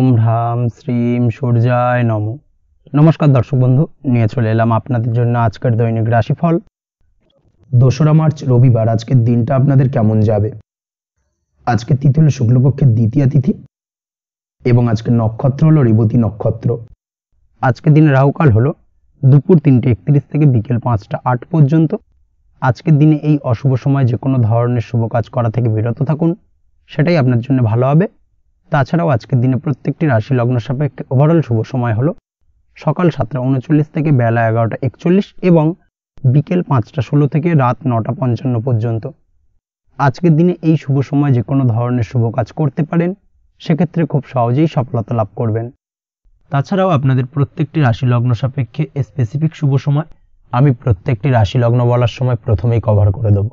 ওম হ্রাম শ্রীম সূর্যায় নম। নমস্কার দর্শক বন্ধু, নিয়ে চলে এলাম আপনাদের জন্য আজকের দৈনিক রাশিফল। 2রা মার্চ রবিবার। আজকের দিনটা আপনাদের কেমন যাবে? আজকে তিথি হলো শুক্লপক্ষের দ্বিতীয়া তিথি এবং আজকের নক্ষত্র হলো রেবতী নক্ষত্র। আজকের দিনে রাহুকাল হলো দুপুর 3:31 থেকে বিকেল 5টা 8 পর্যন্ত। আজকের দিনে এই অশুভ সময় যে কোনো ধরনের শুভ কাজ করা থেকে বিরত থাকুন, সেটাই আপনার জন্য ভালো হবে। তাছাড়াও আজকের দিনে প্রত্যেকটি রাশি লগ্ন সাপেক্ষে ওভারঅল শুভ সময় হলো সকাল 7টা 39 থেকে বেলা 11টা 41 এবং বিকেল 5টা 16 থেকে রাত 9টা 55 পর্যন্ত। আজকের দিনে এই শুভ সময় যে কোনো ধরনের শুভ কাজ করতে পারেন, সেক্ষেত্রে খুব সহজেই সফলতা লাভ করবেন। তাছাড়াও আপনাদের প্রত্যেকটি রাশি লগ্ন সাপেক্ষে স্পেসিফিক শুভ সময় আমি প্রত্যেকটি রাশি লগ্ন বলার সময় প্রথমেই কভার করে দেব।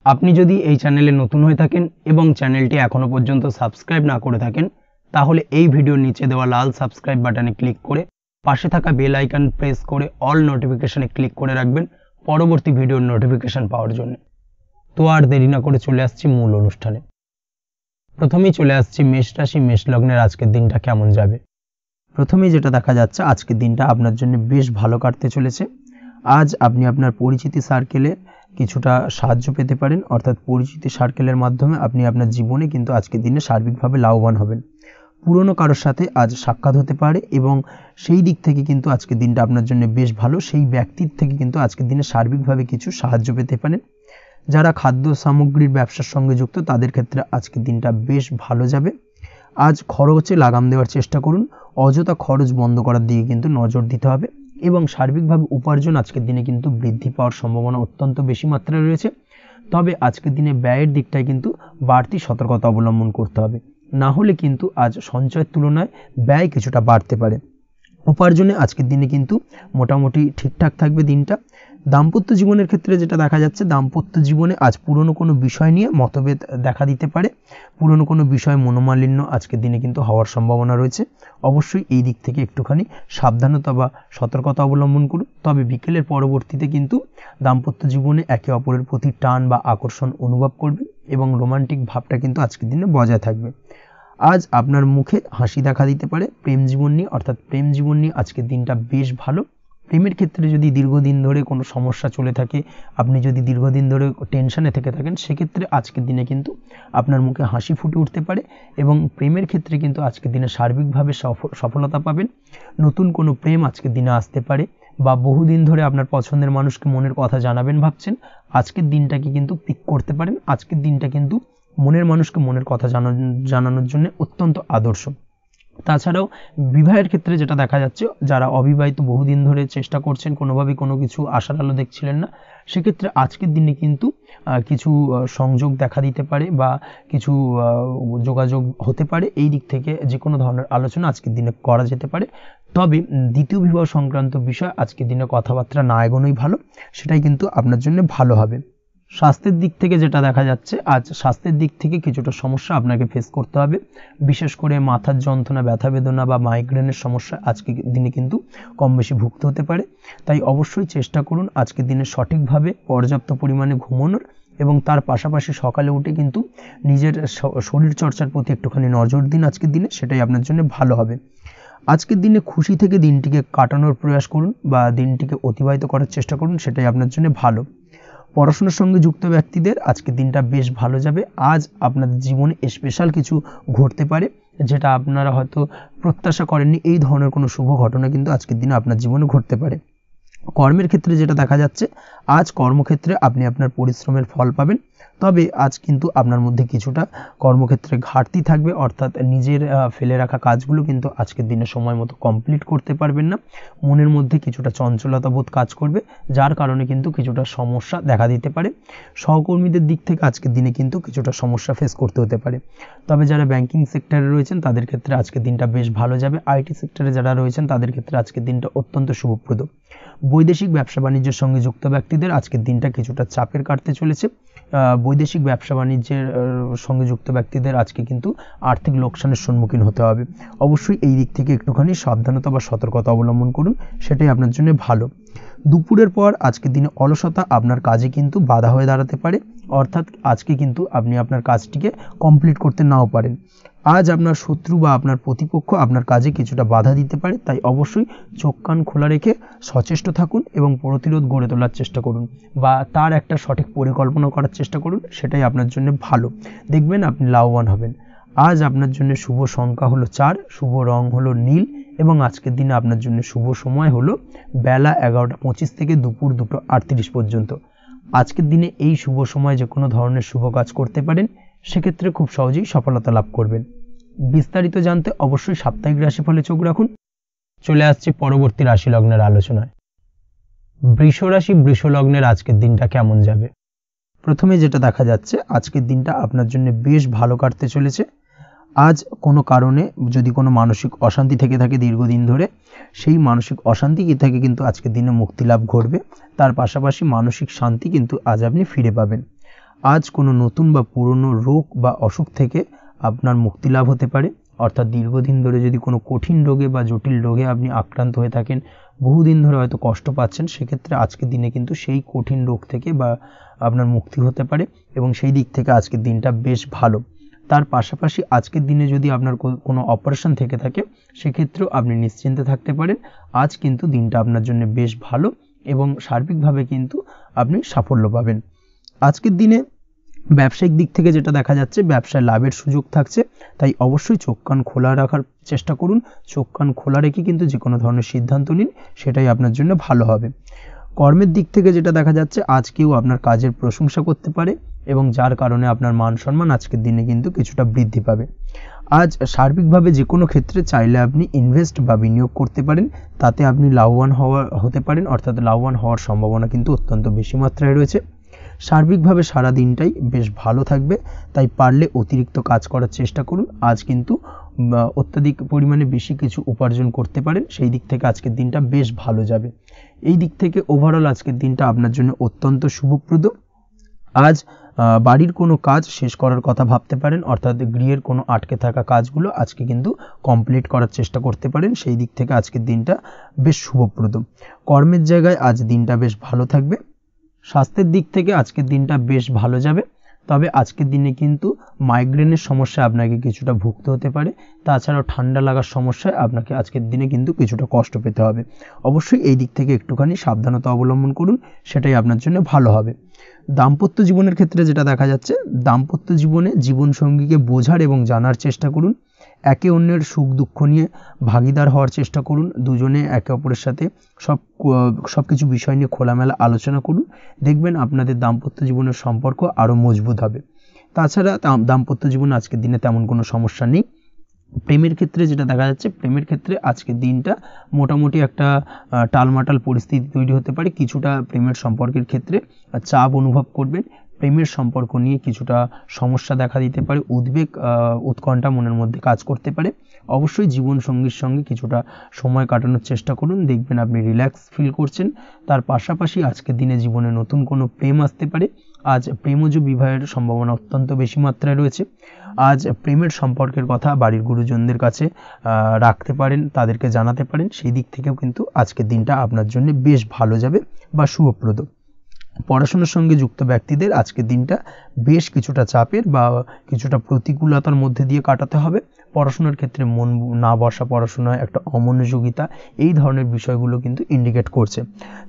আপনি যদি এই চ্যানেলে নতুন হয়ে থাকেন এবং চ্যানেলটি এখনো পর্যন্ত সাবস্ক্রাইব না করে থাকেন, তাহলে এই ভিডিওর নিচে দেওয়া লাল সাবস্ক্রাইব বাটনে ক্লিক করে পাশে থাকা বেল আইকন প্রেস করে অল নোটিফিকেশনে ক্লিক করে রাখবেন পরবর্তী ভিডিওর নোটিফিকেশন পাওয়ার জন্য। তো আর দেরি না করে চলে আসছি মূল অনুষ্ঠানে। প্রথমেই চলে আসছি মেষ রাশি, মেষ লগ্নের আজকের দিনটা কেমন যাবে। প্রথমেই যেটা দেখা যাচ্ছে, আজকের দিনটা আপনার জন্য বেশ ভালো কাটতে চলেছে। আজ আপনি আপনার পরিচিতি সার্কেলে কিছুটা সাহায্য পেতে পারেন, অর্থাৎ পরিচিতি সার্কেলের মাধ্যমে আপনি আপনার জীবনে কিন্তু আজকের দিনে সার্বিকভাবে লাভবান হবেন। পুরনো কারোর সাথে আজ সাক্ষাৎ হতে পারে এবং সেই দিক থেকে কিন্তু আজকের দিনটা আপনার জন্য বেশ ভালো। সেই ব্যক্তির থেকে কিন্তু আজকের দিনে সার্বিকভাবে কিছু সাহায্য পেতে পারেন। যারা খাদ্য সামগ্রীর ব্যবসার সঙ্গে যুক্ত, তাদের ক্ষেত্রে আজকের দিনটা বেশ ভালো যাবে। আজ খরচে লাগাম দেওয়ার চেষ্টা করুন, অযথা খরচ বন্ধ করার দিকে কিন্তু নজর দিতে হবে এবং সার্বিকভাবে উপার্জন আজকের দিনে কিন্তু বৃদ্ধি পাওয়ার সম্ভাবনা অত্যন্ত বেশি মাত্রায় রয়েছে। তবে আজকের দিনে ব্যয়ের দিকটায় কিন্তু বাড়তি সতর্কতা অবলম্বন করতে হবে, না হলে কিন্তু আজ সঞ্চয়ের তুলনায় ব্যয় কিছুটা বাড়তে পারে। উপার্জনে আজকের দিনে কিন্তু মোটামুটি ঠিকঠাক থাকবে দিনটা। দাম্পত্য জীবনের ক্ষেত্রে যেটা দেখা যাচ্ছে, দাম্পত্য জীবনে আজ পুরনো কোনো বিষয় নিয়ে মতভেদ দেখা দিতে পারে। পুরনো কোনো বিষয় মনোমালিন্য আজকের দিনে কিন্তু হওয়ার সম্ভাবনা রয়েছে। অবশ্যই এই দিক থেকে একটুখানি সাবধানতা বা সতর্কতা অবলম্বন করুন। তবে বিকেলের পরবর্তীতে কিন্তু দাম্পত্য জীবনে একে অপরের প্রতি টান বা আকর্ষণ অনুভব করবে এবং রোমান্টিক ভাবটা কিন্তু আজকের দিনে বজায় থাকবে। আজ আপনার মুখে হাসি দেখা দিতে পারে। প্রেম জীবন নিয়ে, অর্থাৎ প্রেম জীবন নিয়ে আজকের দিনটা বেশ ভালো। প্রেমের ক্ষেত্রে যদি দীর্ঘদিন ধরে কোনো সমস্যা চলে থাকে, আপনি যদি দীর্ঘদিন ধরে টেনশনে থেকে থাকেন, সেক্ষেত্রে আজকের দিনে কিন্তু আপনার মুখে হাসি ফুটে উঠতে পারে এবং প্রেমের ক্ষেত্রে কিন্তু আজকের দিনে সার্বিকভাবে সফলতা পাবেন। নতুন কোনো প্রেম আজকের দিনে আসতে পারে বা বহুদিন ধরে আপনার পছন্দের মানুষকে মনের কথা জানাবেন ভাবছেন, আজকের দিনটাকে কিন্তু পিক করতে পারেন। আজকের দিনটা কিন্তু মনের মানুষকে মনের কথা জানানোর জন্য অত্যন্ত আদর্শ। তাছাড়াও বিবাহের ক্ষেত্রে যেটা দেখা যাচ্ছে, যারা অবিবাহিত বহুদিন ধরে চেষ্টা করছেন, কোনোভাবে কোনো কিছু আশার আলো দেখছিলেন না, সেক্ষেত্রে আজকের দিনে কিন্তু কিছু সংযোগ দেখা দিতে পারে বা কিছু যোগাযোগ হতে পারে। এই দিক থেকে যে কোনো ধরনের আলোচনা আজকের দিনে করা যেতে পারে। তবে দ্বিতীয় বিবাহ সংক্রান্ত বিষয় আজকের দিনে কথাবার্তা না এগোনোই ভালো, সেটাই কিন্তু আপনার জন্য ভালো হবে। স্বাস্থ্যের দিক থেকে যেটা দেখা যাচ্ছে, আজ স্বাস্থ্যের দিক থেকে কিছুটা সমস্যা আপনাকে ফেস করতে হবে। বিশেষ করে মাথার যন্ত্রণা, ব্যথা বেদনা বা মাইগ্রেনের সমস্যা আজকের দিনে কিন্তু কম বেশি ভুগতে হতে পারে। তাই অবশ্যই চেষ্টা করুন আজকের দিনে সঠিকভাবে পর্যাপ্ত পরিমাণে ঘুমানোর এবং তার পাশাপাশি সকালে উঠে কিন্তু নিজের শরীর চর্চার প্রতি একটুখানি নজর দিন আজকের দিনে, সেটাই আপনার জন্য ভালো হবে। আজকের দিনে খুশি থেকে দিনটিকে কাটানোর প্রয়াস করুন বা দিনটিকে অতিবাহিত করার চেষ্টা করুন, সেটাই আপনার জন্য ভালো। পড়াশোনার সঙ্গে যুক্ত ব্যক্তিদের আজকের দিনটা বেশ ভালো যাবে। আজ আপনাদের জীবনে স্পেশাল কিছু ঘটতে পারে, যেটা আপনারা হয়তো প্রত্যাশা করেননি। এই ধরনের কোনো শুভ ঘটনা কিন্তু আজকের দিনে আপনার জীবনে ঘটতে পারে। কর্মের ক্ষেত্রে যেটা দেখা যাচ্ছে, আজ কর্মক্ষেত্রে আপনি আপনার পরিশ্রমের ফল পাবেন। তবে আজ কিন্তু আপনার মধ্যে কিছুটা কর্মক্ষেত্রে ঘাটতি থাকবে, অর্থাৎ নিজের ফেলে রাখা কাজগুলো কিন্তু আজকের দিনে সময় মতো কমপ্লিট করতে পারবেন না। মনের মধ্যে কিছুটা চঞ্চলতা বোধ কাজ করবে, যার কারণে কিন্তু কিছুটা সমস্যা দেখা দিতে পারে। সহকর্মীদের দিক থেকে আজকের দিনে কিন্তু কিছুটা সমস্যা ফেস করতে হতে পারে। তবে যারা ব্যাংকিং সেক্টরে রয়েছেন, তাদের ক্ষেত্রে আজকের দিনটা বেশ ভালো যাবে। আইটি সেক্টরে যারা রয়েছেন, তাদের ক্ষেত্রে আজকের দিনটা অত্যন্ত শুভপ্রদ। বৈদেশিক ব্যবসা বাণিজ্যের সঙ্গে যুক্ত ব্যক্তিদের আজকের দিনটা কিছুটা চাপের কাটতে চলেছে। বৈদেশিক ব্যবসা বাণিজ্যের সঙ্গে যুক্ত ব্যক্তিদের আজকে কিন্তু আর্থিক লোকসানের সম্মুখীন হতে হবে। অবশ্যই এই দিক থেকে একটুখানি সাবধানতা বা সতর্কতা অবলম্বন করুন, সেটাই আপনার জন্য ভালো। দুপুরের পর আজকের দিনে অলসতা আপনার কাজে কিন্তু বাধা হয়ে দাঁড়াতে পারে। অর্থাৎ আজকে কিন্তু আপনি আপনার কাজটিকে কমপ্লিট করতে নাও পারেন। আজ আপনার শত্রু বা আপনার প্রতিপক্ষ আপনার কাজে কিছুটা বাধা দিতে পারে, তাই অবশ্যই চোখ কান খোলা রেখে সচেষ্ট থাকুন এবং প্রতিরোধ গড়ে তোলার চেষ্টা করুন বা তার একটা সঠিক পরিকল্পনা করার চেষ্টা করুন, সেটাই আপনার জন্য ভালো। দেখবেন আপনি লাভবান হবেন। আজ আপনার জন্য শুভ সংখ্যা হলো 4, শুভ রং হলো নীল এবং আজকের দিনে আপনার জন্য শুভ সময় হলো বেলা 11:25 থেকে দুপুর 2:38 পর্যন্ত। আজকের দিনে এই শুভ সময় যে কোনো ধরনের শুভ কাজ করতে পারেন, সেক্ষেত্রে খুব সহজেই সফলতা লাভ করবেন। বিস্তারিত জানতে অবশ্যই সাপ্তাহিক রাশিফলে চোখ রাখুন। চলে আসছে পরবর্তী রাশি লগ্নের আলোচনায়। বৃষ রাশি বৃষ লগ্নের আজকের দিনটা কেমন যাবে? প্রথমে যেটা দেখা যাচ্ছে, আজকের দিনটা আপনার জন্য বেশ ভালো কাটতে চলেছে। আজ কোনো কারণে যদি কোনো মানসিক অশান্তি থেকে থাকে দীর্ঘদিন ধরে, সেই মানসিক অশান্তি থেকে কিন্তু আজকের দিনে মুক্তি লাভ ঘটবে। তার পাশাপাশি মানসিক শান্তি কিন্তু আজ আপনি ফিরে পাবেন। আজ কোনো নতুন বা পুরনো রোগ বা অসুখ থেকে আপনার মুক্তি লাভ হতে পারে। অর্থাৎ দীর্ঘদিন ধরে যদি কোনো কঠিন রোগে বা জটিল রোগে আপনি আক্রান্ত হয়ে থাকেন, বহুদিন ধরে হয়তো কষ্ট পাচ্ছেন, সেক্ষেত্রে আজকের দিনে কিন্তু সেই কঠিন রোগ থেকে বা আপনার মুক্তি হতে পারে এবং সেই দিক থেকে আজকের দিনটা বেশ ভালো। তার পাশাপাশি আজকের দিনে যদি আপনার কোনো অপারেশন থেকে থাকে, সেক্ষেত্রেও আপনি নিশ্চিন্তে থাকতে পারেন। আজ কিন্তু দিনটা আপনার জন্য বেশ ভালো এবং সার্বিকভাবে কিন্তু আপনি সাফল্য পাবেন। আজকের দিনে ব্যবসায়িক দিক থেকে যেটা দেখা যাচ্ছে, ব্যবসায় লাভের সুযোগ থাকছে, তাই অবশ্যই চোখ কান খোলা রাখার চেষ্টা করুন। চোখ কান খোলা রেখে কিন্তু যে কোনো ধরনের সিদ্ধান্ত নিন, সেটাই আপনার জন্য ভালো হবে। কর্মের দিক থেকে যেটা দেখা যাচ্ছে, আজ কেউ আপনার কাজের প্রশংসা করতে পারে এবং যার কারণে আপনার মান সম্মান আজকের দিনে কিন্তু কিছুটা বৃদ্ধি পাবে। আজ সার্বিকভাবে যে কোনো ক্ষেত্রে চাইলে আপনি ইনভেস্ট বা বিনিয়োগ করতে পারেন, তাতে আপনি লাভবান হতে পারেন, অর্থাৎ লাভবান হওয়ার সম্ভাবনা কিন্তু অত্যন্ত বেশি মাত্রায় রয়েছে। সার্বিকভাবে সারা দিনটাই বেশ ভালো থাকবে, তাই পারলে অতিরিক্ত কাজ করার চেষ্টা করুন। আজ কিন্তু অত্যাধিক পরিমাণে বেশি কিছু উপার্জন করতে পারেন, সেই দিক থেকে আজকের দিনটা বেশ ভালো যাবে। এই দিক থেকে ওভারঅল আজকের দিনটা আপনার জন্য অত্যন্ত শুভপ্রদ। আজ বাড়ির কোনো কাজ শেষ করার কথা ভাবতে পারেন, অর্থাৎ গৃহের কোনো আটকে থাকা কাজগুলো আজকে কিন্তু কমপ্লিট করার চেষ্টা করতে পারেন। সেই দিক থেকে আজকের দিনটা বেশ শুভপ্রদ। কর্মের জায়গায় আজ দিনটা বেশ ভালো থাকবে। স্বাস্থ্যের দিক থেকে আজকের দিনটা বেশ ভালো যাবে, তবে আজকের দিনে কিন্তু মাইগ্রেনের সমস্যা আপনাকে কিছুটা ভুগতে হতে পারে। তাছাড়াও ঠান্ডা লাগার সমস্যায় আপনাকে আজকের দিনে কিন্তু কিছুটা কষ্ট পেতে হবে। অবশ্যই এই দিক থেকে একটুখানি সাবধানতা অবলম্বন করুন, সেটাই আপনার জন্য ভালো হবে। দাম্পত্য জীবনের ক্ষেত্রে যেটা দেখা যাচ্ছে, দাম্পত্য জীবনে জীবনসঙ্গীকে বোঝার এবং জানার চেষ্টা করুন। একে অন্যের সুখ দুঃখ নিয়ে ভাগিদার হওয়ার চেষ্টা করুন। দুজনে একে অপরের সাথে সব কিছু বিষয় নিয়ে খোলামেলা আলোচনা করুন। দেখবেন আপনাদের দাম্পত্য জীবনের সম্পর্ক আরও মজবুত হবে। তাছাড়া দাম্পত্য জীবনে আজকের দিনে তেমন কোনো সমস্যা নেই। প্রেমের ক্ষেত্রে যেটা দেখা যাচ্ছে, প্রেমের ক্ষেত্রে আজকের দিনটা মোটামুটি একটা টালমাটাল পরিস্থিতি তৈরি হতে পারে। কিছুটা প্রেমের সম্পর্কের ক্ষেত্রে চাপ অনুভব করবেন। প্রেমের সম্পর্ক নিয়ে কিছুটা সমস্যা দেখা দিতে পারে, উদ্বেগ উৎকণ্ঠা মনের মধ্যে কাজ করতে পারে। অবশ্যই জীবনসঙ্গীর সঙ্গে কিছুটা সময় কাটানোর চেষ্টা করুন, দেখবেন আপনি রিল্যাক্স ফিল করছেন। তার পাশাপাশি আজকের দিনে জীবনে নতুন কোনো প্রেম আসতে পারে। আজ প্রেমজ বিবাহের সম্ভাবনা অত্যন্ত বেশি মাত্রায় রয়েছে। আজ প্রেমের সম্পর্কের কথা বাড়ির গুরুজনদের কাছে রাখতে পারেন, তাদেরকে জানাতে পারেন। সেই দিক থেকেও কিন্তু আজকের দিনটা আপনার জন্য বেশ ভালো যাবে বা শুভপ্রদ। পড়াশোনার সঙ্গে যুক্ত ব্যক্তিদের আজকের দিনটা বেশ কিছুটা চাপের বা কিছুটা প্রতিকূলতার মধ্যে দিয়ে কাটাতে হবে। পড়াশোনার ক্ষেত্রে মন না বসা, পড়াশোনায় একটা অমনোযোগিতা, এই ধরনের বিষয়গুলো কিন্তু ইন্ডিকেট করছে।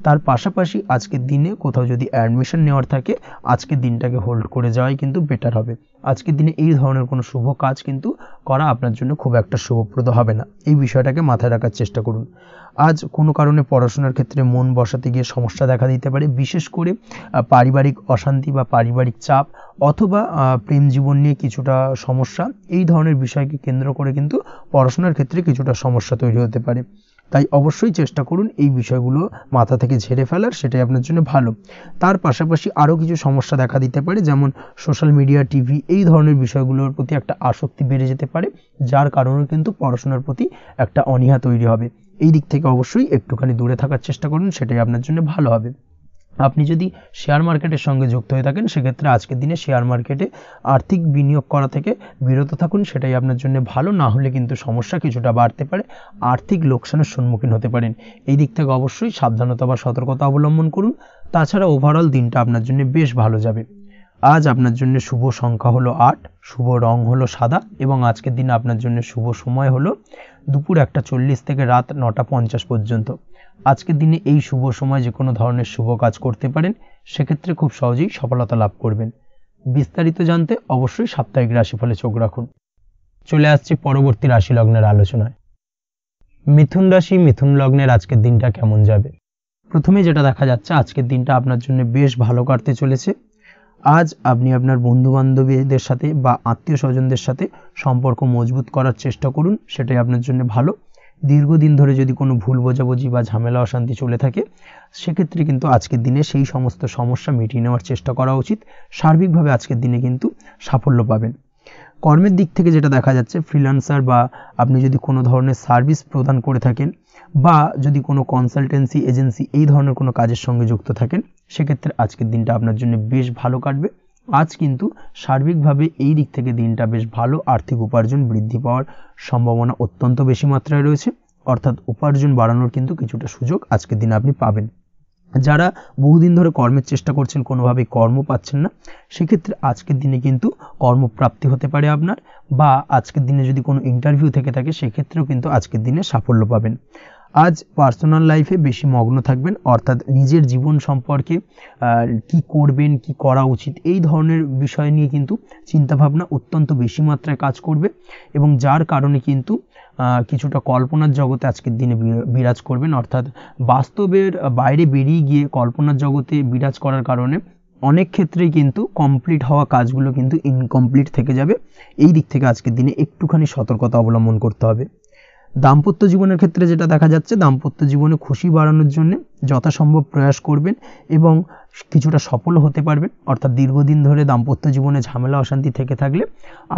তার পাশাপাশি আজকের দিনে কোথাও যদি অ্যাডমিশন নেওয়ার থাকে, আজকের দিনটাকে হোল্ড করে যাওয়াই কিন্তু বেটার হবে। আজকের দিনে এই ধরনের কোনো শুভ কাজ কিন্তু করা আপনার জন্য খুব একটা শুভপ্রদ হবে না, এই বিষয়টাকে মাথায় রাখার চেষ্টা করুন। আজ কোনো কারণে পড়াশোনার ক্ষেত্রে মন বসাতে গিয়ে সমস্যা দেখা দিতে পারে, বিশেষ করে পারিবারিক অশান্তি বা পারিবারিক চাপ অথবা প্রেম জীবন নিয়ে কিছুটা সমস্যা, এই ধরনের বিষয়কে কেন্দ্র করে কিন্তু পড়াশোনার ক্ষেত্রে কিছুটা সমস্যা তৈরি হতে পারে। তাই অবশ্যই চেষ্টা করুন এই বিষয়গুলো মাথা থেকে ঝেড়ে ফেলার, সেটাই আপনার জন্য ভালো। তার পাশাপাশি আরও কিছু সমস্যা দেখা দিতে পারে, যেমন সোশ্যাল মিডিয়া, টিভি, এই ধরনের বিষয়গুলোর প্রতি একটা আসক্তি বেড়ে যেতে পারে, যার কারণে কিন্তু পড়াশোনার প্রতি একটা অনীহা তৈরি হবে। এই দিক থেকে অবশ্যই একটুখানি দূরে থাকার চেষ্টা করুন, সেটাই আপনার জন্য ভালো হবে। আপনি যদি শেয়ার মার্কেটের সঙ্গে যুক্ত হয়ে থাকেন, সেক্ষেত্রে আজকের দিনে শেয়ার মার্কেটে আর্থিক বিনিয়োগ করা থেকে বিরত থাকুন, সেটাই আপনার জন্য ভালো। না হলে কিন্তু সমস্যা কিছুটা বাড়তে পারে, আর্থিক লোকসানের সম্মুখীন হতে পারেন। এই দিক থেকে অবশ্যই সাবধানতা বা সতর্কতা অবলম্বন করুন। তাছাড়া ওভারঅল দিনটা আপনার জন্য বেশ ভালো যাবে। আজ আপনার জন্য শুভ সংখ্যা হলো 8, শুভ রং হলো সাদা এবং আজকের দিনে আপনার জন্য শুভ সময় হলো দুপুর 1:40 থেকে রাত 9:50 পর্যন্ত। আজকের দিনে এই শুভ সময় যে কোনো ধরনের শুভ কাজ করতে পারেন, সেক্ষেত্রে খুব সহজেই সফলতা লাভ করবেন। বিস্তারিত জানতে অবশ্যই সাপ্তাহিক রাশিফলে চোখ রাখুন। চলে আসছি পরবর্তী রাশি লগ্নের আলোচনায়। মিথুন রাশি, মিথুন লগ্নের আজকের দিনটা কেমন যাবে? প্রথমে যেটা দেখা যাচ্ছে, আজকের দিনটা আপনার জন্য বেশ ভালো কাটতে চলেছে। আজ আপনি আপনার বন্ধু বান্ধবীদের সাথে বা আত্মীয় স্বজনদের সাথে সম্পর্ক মজবুত করার চেষ্টা করুন, সেটাই আপনার জন্য ভালো। দীর্ঘদিন ধরে যদি কোনো ভুল বোঝাবুঝি বা ঝামেলা অশান্তি চলে থাকে, সেক্ষেত্রে কিন্তু আজকের দিনে সেই সমস্ত সমস্যা মিটিয়ে নেওয়ার চেষ্টা করা উচিত। সার্বিকভাবে আজকের দিনে কিন্তু সাফল্য পাবেন। কর্মের দিক থেকে যেটা দেখা যাচ্ছে, ফ্রিল্যান্সার বা আপনি যদি কোনো ধরনের সার্ভিস প্রদান করে থাকেন বা যদি কোনো কনসালটেন্সি এজেন্সি এই ধরনের কোনো কাজের সঙ্গে যুক্ত থাকেন, সেক্ষেত্রে আজকের দিনটা আপনার জন্য বেশ ভালো কাটবে। আজ কিন্তু সার্বিকভাবে এই দিক থেকে দিনটা বেশ ভালো। আর্থিক উপার্জন বৃদ্ধি পাওয়ার সম্ভাবনা অত্যন্ত বেশি মাত্রায় রয়েছে, অর্থাৎ উপার্জন বাড়ানোর কিন্তু কিছুটা সুযোগ আজকের দিনে আপনি পাবেন। যারা বহুদিন ধরে কর্মের চেষ্টা করছেন, কোনোভাবেই কর্ম পাচ্ছেন না, সেক্ষেত্রে আজকের দিনে কিন্তু কর্মপ্রাপ্তি হতে পারে আপনার, বা আজকের দিনে যদি কোনো ইন্টারভিউ থেকে থাকে, সেক্ষেত্রেও কিন্তু আজকের দিনে সাফল্য পাবেন। আজ পার্সোনাল লাইফে বেশি মগ্ন থাকবেন, অর্থাৎ নিজের জীবন সম্পর্কে কি করবেন, কি করা উচিত, এই ধরনের বিষয় নিয়ে কিন্তু চিন্তাভাবনা অত্যন্ত বেশি মাত্রায় কাজ করবে এবং যার কারণে কিন্তু কিছুটা কল্পনার জগতে আজকের দিনে বিরাজ করবেন, অর্থাৎ বাস্তবের বাইরে বেরিয়ে গিয়ে কল্পনার জগতে বিরাজ করার কারণে অনেক ক্ষেত্রেই কিন্তু কমপ্লিট হওয়া কাজগুলো কিন্তু ইনকমপ্লিট থেকে যাবে। এই দিক থেকে আজকের দিনে একটুখানি সতর্কতা অবলম্বন করতে হবে। দাম্পত্য জীবনের ক্ষেত্রে যেটা দেখা যাচ্ছে, দাম্পত্য জীবনে খুশি বাড়ানোর জন্য যথাসম্ভব প্রয়াস করবেন এবং কিছুটা সফল হতে পারবেন। অর্থাৎ দীর্ঘদিন ধরে দাম্পত্য জীবনে ঝামেলা অশান্তি থেকে থাকলে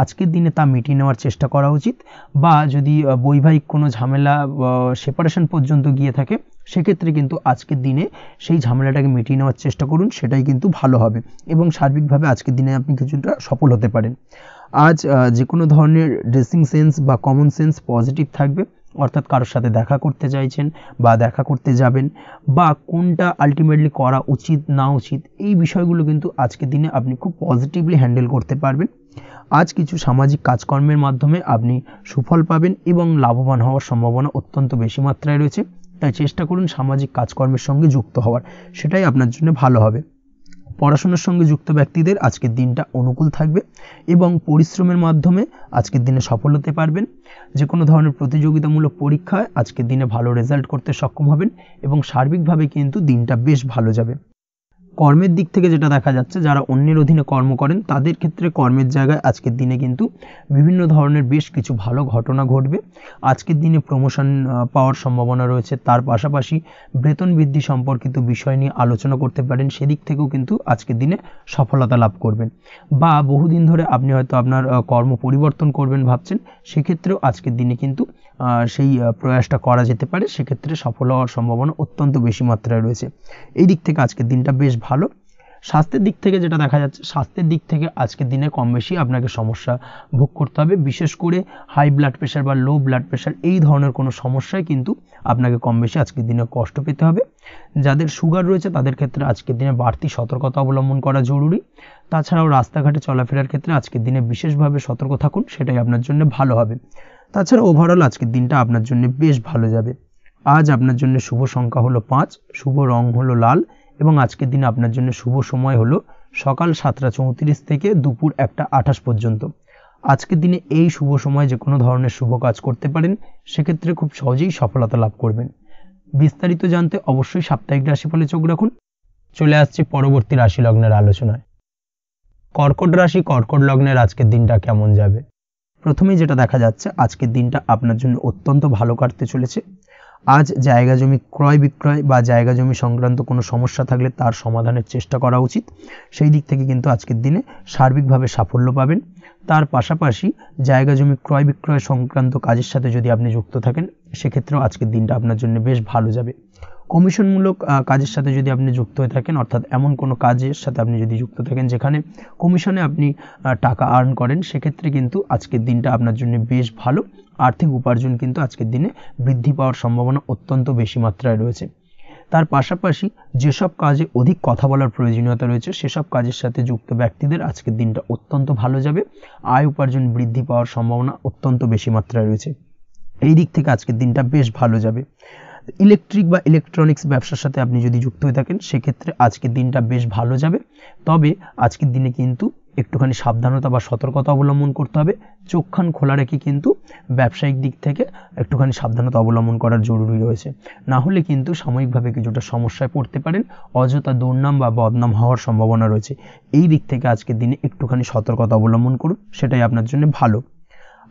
আজকের দিনে তা মিটিয়ে নেওয়ার চেষ্টা করা উচিত, বা যদি বৈবাহিক কোনো ঝামেলা সেপারেশন পর্যন্ত গিয়ে থাকে, সেক্ষেত্রে কিন্তু আজকের দিনে সেই ঝামেলাটাকে মিটিয়ে নেওয়ার চেষ্টা করুন, সেটাই কিন্তু ভালো হবে এবং সার্বিকভাবে আজকের দিনে আপনি কিছুটা সফল হতে পারেন। আজ যে কোনো ধরনের ড্রেসিং সেন্স বা কমন সেন্স পজিটিভ থাকবে, অর্থাৎ কারোর সাথে দেখা করতে চাইছেন বা দেখা করতে যাবেন, বা কোনটা আলটিমেটলি করা উচিত না উচিত, এই বিষয়গুলো কিন্তু আজকের দিনে আপনি খুব পজিটিভলি হ্যান্ডেল করতে পারবেন। আজ কিছু সামাজিক কাজকর্মের মাধ্যমে আপনি সুফল পাবেন এবং লাভবান হওয়ার সম্ভাবনা অত্যন্ত বেশি মাত্রায় রয়েছে। তাই চেষ্টা করুন সামাজিক কাজকর্মের সঙ্গে যুক্ত হওয়ার, সেটাই আপনার জন্য ভালো হবে। পড়াশোনার সঙ্গে যুক্ত ব্যক্তিদের আজকের দিনটা অনুকূল থাকবে এবং পরিশ্রমের মাধ্যমে আজকের দিনে সফল হতে পারবেন। যে কোনো ধরনের প্রতিযোগিতামূলক পরীক্ষায় আজকের দিনে ভালো রেজাল্ট করতে সক্ষম হবেন এবং সার্বিকভাবে কিন্তু দিনটা বেশ ভালো যাবে। কর্মের দিক থেকে যেটা দেখা যাচ্ছে, যারা অন্যের অধীনে কর্ম করেন তাদের ক্ষেত্রে কর্মের জায়গায় আজকের দিনে কিন্তু বিভিন্ন ধরনের বেশ কিছু ভালো ঘটনা ঘটবে। আজকের দিনে প্রমোশন পাওয়ার সম্ভাবনা রয়েছে, তার পাশাপাশি বেতন বৃদ্ধি সম্পর্কিত বিষয় নিয়ে আলোচনা করতে পারেন, সেদিক থেকেও কিন্তু আজকের দিনে সফলতা লাভ করবেন। বা বহুদিন ধরে আপনি হয়তো আপনার কর্ম পরিবর্তন করবেন ভাবছেন, সেক্ষেত্রেও আজকের দিনে কিন্তু সেই প্রয়াসটা করা যেতে পারে, সেক্ষেত্রে সফল হওয়ার সম্ভাবনা অত্যন্ত বেশি মাত্রায় রয়েছে। এই দিক থেকে আজকের দিনটা বেশ ভালো। স্বাস্থ্যের দিক থেকে যেটা দেখা যাচ্ছে, স্বাস্থ্যের দিক থেকে আজকের দিনে কম বেশি আপনাকে সমস্যা ভোগ করতে হবে, বিশেষ করে হাই ব্লাড প্রেশার বা লো ব্লাড প্রেশার এই ধরনের কোনো সমস্যায় কিন্তু আপনাকে কম বেশি আজকের দিনে কষ্ট পেতে হবে। যাদের সুগার রয়েছে তাদের ক্ষেত্রে আজকের দিনে বাড়তি সতর্কতা অবলম্বন করা জরুরি। তাছাড়াও রাস্তাঘাটে চলাফেরার ক্ষেত্রে আজকের দিনে বিশেষভাবে সতর্ক থাকুন, সেটাই আপনার জন্য ভালো হবে। তাছাড়া ওভারঅল আজকের দিনটা আপনার জন্য বেশ ভালো যাবে। আজ আপনার জন্য শুভ সংখ্যা হলো 5, শুভ রং হলো লাল এবং আজকের দিনে আপনার জন্য শুভ সময় হলো সকাল 7:34 থেকে দুপুর 1:28 পর্যন্ত। আজকের দিনে এই শুভ সময় যে কোনো ধরনের শুভ কাজ করতে পারেন, সেক্ষেত্রে খুব সহজেই সফলতা লাভ করবেন। বিস্তারিত জানতে অবশ্যই সাপ্তাহিক রাশিফলে চোখ রাখুন। চলে আসছে পরবর্তী রাশি লগ্নের আলোচনায়। কর্কট রাশি, কর্কট লগ্নের আজকের দিনটা কেমন যাবে? প্রথমেই যেটা দেখা যাচ্ছে, আজকের দিনটা আপনার জন্য অত্যন্ত ভালো কাটতে চলেছে। আজ জায়গা জমি ক্রয় বিক্রয় বা জায়গা জমি সংক্রান্ত কোনো সমস্যা থাকলে তার সমাধানের চেষ্টা করা উচিত, সেই দিক থেকে কিন্তু আজকের দিনে সার্বিকভাবে সাফল্য পাবেন। তার পাশাপাশি জায়গা জমি ক্রয় বিক্রয় সংক্রান্ত কাজের সাথে যদি আপনি যুক্ত থাকেন, সেক্ষেত্রেও আজকের দিনটা আপনার জন্য বেশ ভালো যাবে। কমিশনমূলক কাজের সাথে যদি আপনি যুক্ত হয়ে থাকেন, অর্থাৎ এমন কোনো কাজের সাথে আপনি যদি যুক্ত থাকেন যেখানে কমিশনে আপনি টাকা আর্ন করেন, সেক্ষেত্রে কিন্তু আজকের দিনটা আপনার জন্য বেশ ভালো। আর্থিক উপার্জন কিন্তু আজকের দিনে বৃদ্ধি পাওয়ার সম্ভাবনা অত্যন্ত বেশি মাত্রায় রয়েছে। তার পাশাপাশি যেসব কাজে অধিক কথা বলার প্রয়োজনীয়তা রয়েছে সেসব কাজের সাথে যুক্ত ব্যক্তিদের আজকের দিনটা অত্যন্ত ভালো যাবে। আয় উপার্জন বৃদ্ধি পাওয়ার সম্ভাবনা অত্যন্ত বেশি মাত্রায় রয়েছে। এই দিক থেকে আজকের দিনটা বেশ ভালো যাবে। ইলেকট্রিক বা ইলেকট্রনিক্স ব্যবসার সাথে আপনি যদি যুক্ত হয়ে থাকেন সেক্ষেত্রে আজকের দিনটা বেশ ভালো যাবে। তবে আজকের দিনে কিন্তু একটুখানি সাবধানতা বা সতর্কতা অবলম্বন করতে হবে। চোখ কান খোলা রেখে কিন্তু ব্যবসায়িক দিক থেকে একটুখানি সাবধানতা অবলম্বন করার জরুরি রয়েছে, না হলে কিন্তু সাময়িকভাবে কিছুটা সমস্যায় পড়তে পারেন, অযথা দুর্নাম বা বদনাম হওয়ার সম্ভাবনা রয়েছে। এই দিক থেকে আজকের দিনে একটুখানি সতর্কতা অবলম্বন করুন, সেটাই আপনার জন্য ভালো।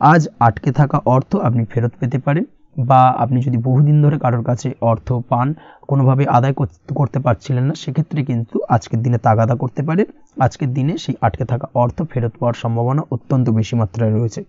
আজ আটকে থাকা অর্থ আপনি ফেরত পেতে পারেন, বা আপনি যদি বহুদিন ধরে কারোর কাছে অর্থ পান, কোনোভাবে আদায় করতে পারছিলেন না, সেক্ষেত্রে কিন্তু আজকের দিনে তাগাদা করতে পারেন। আজকের দিনে সেই আটকে থাকা অর্থ ফেরত পাওয়ার সম্ভাবনা অত্যন্ত বেশি মাত্রায় রয়েছে।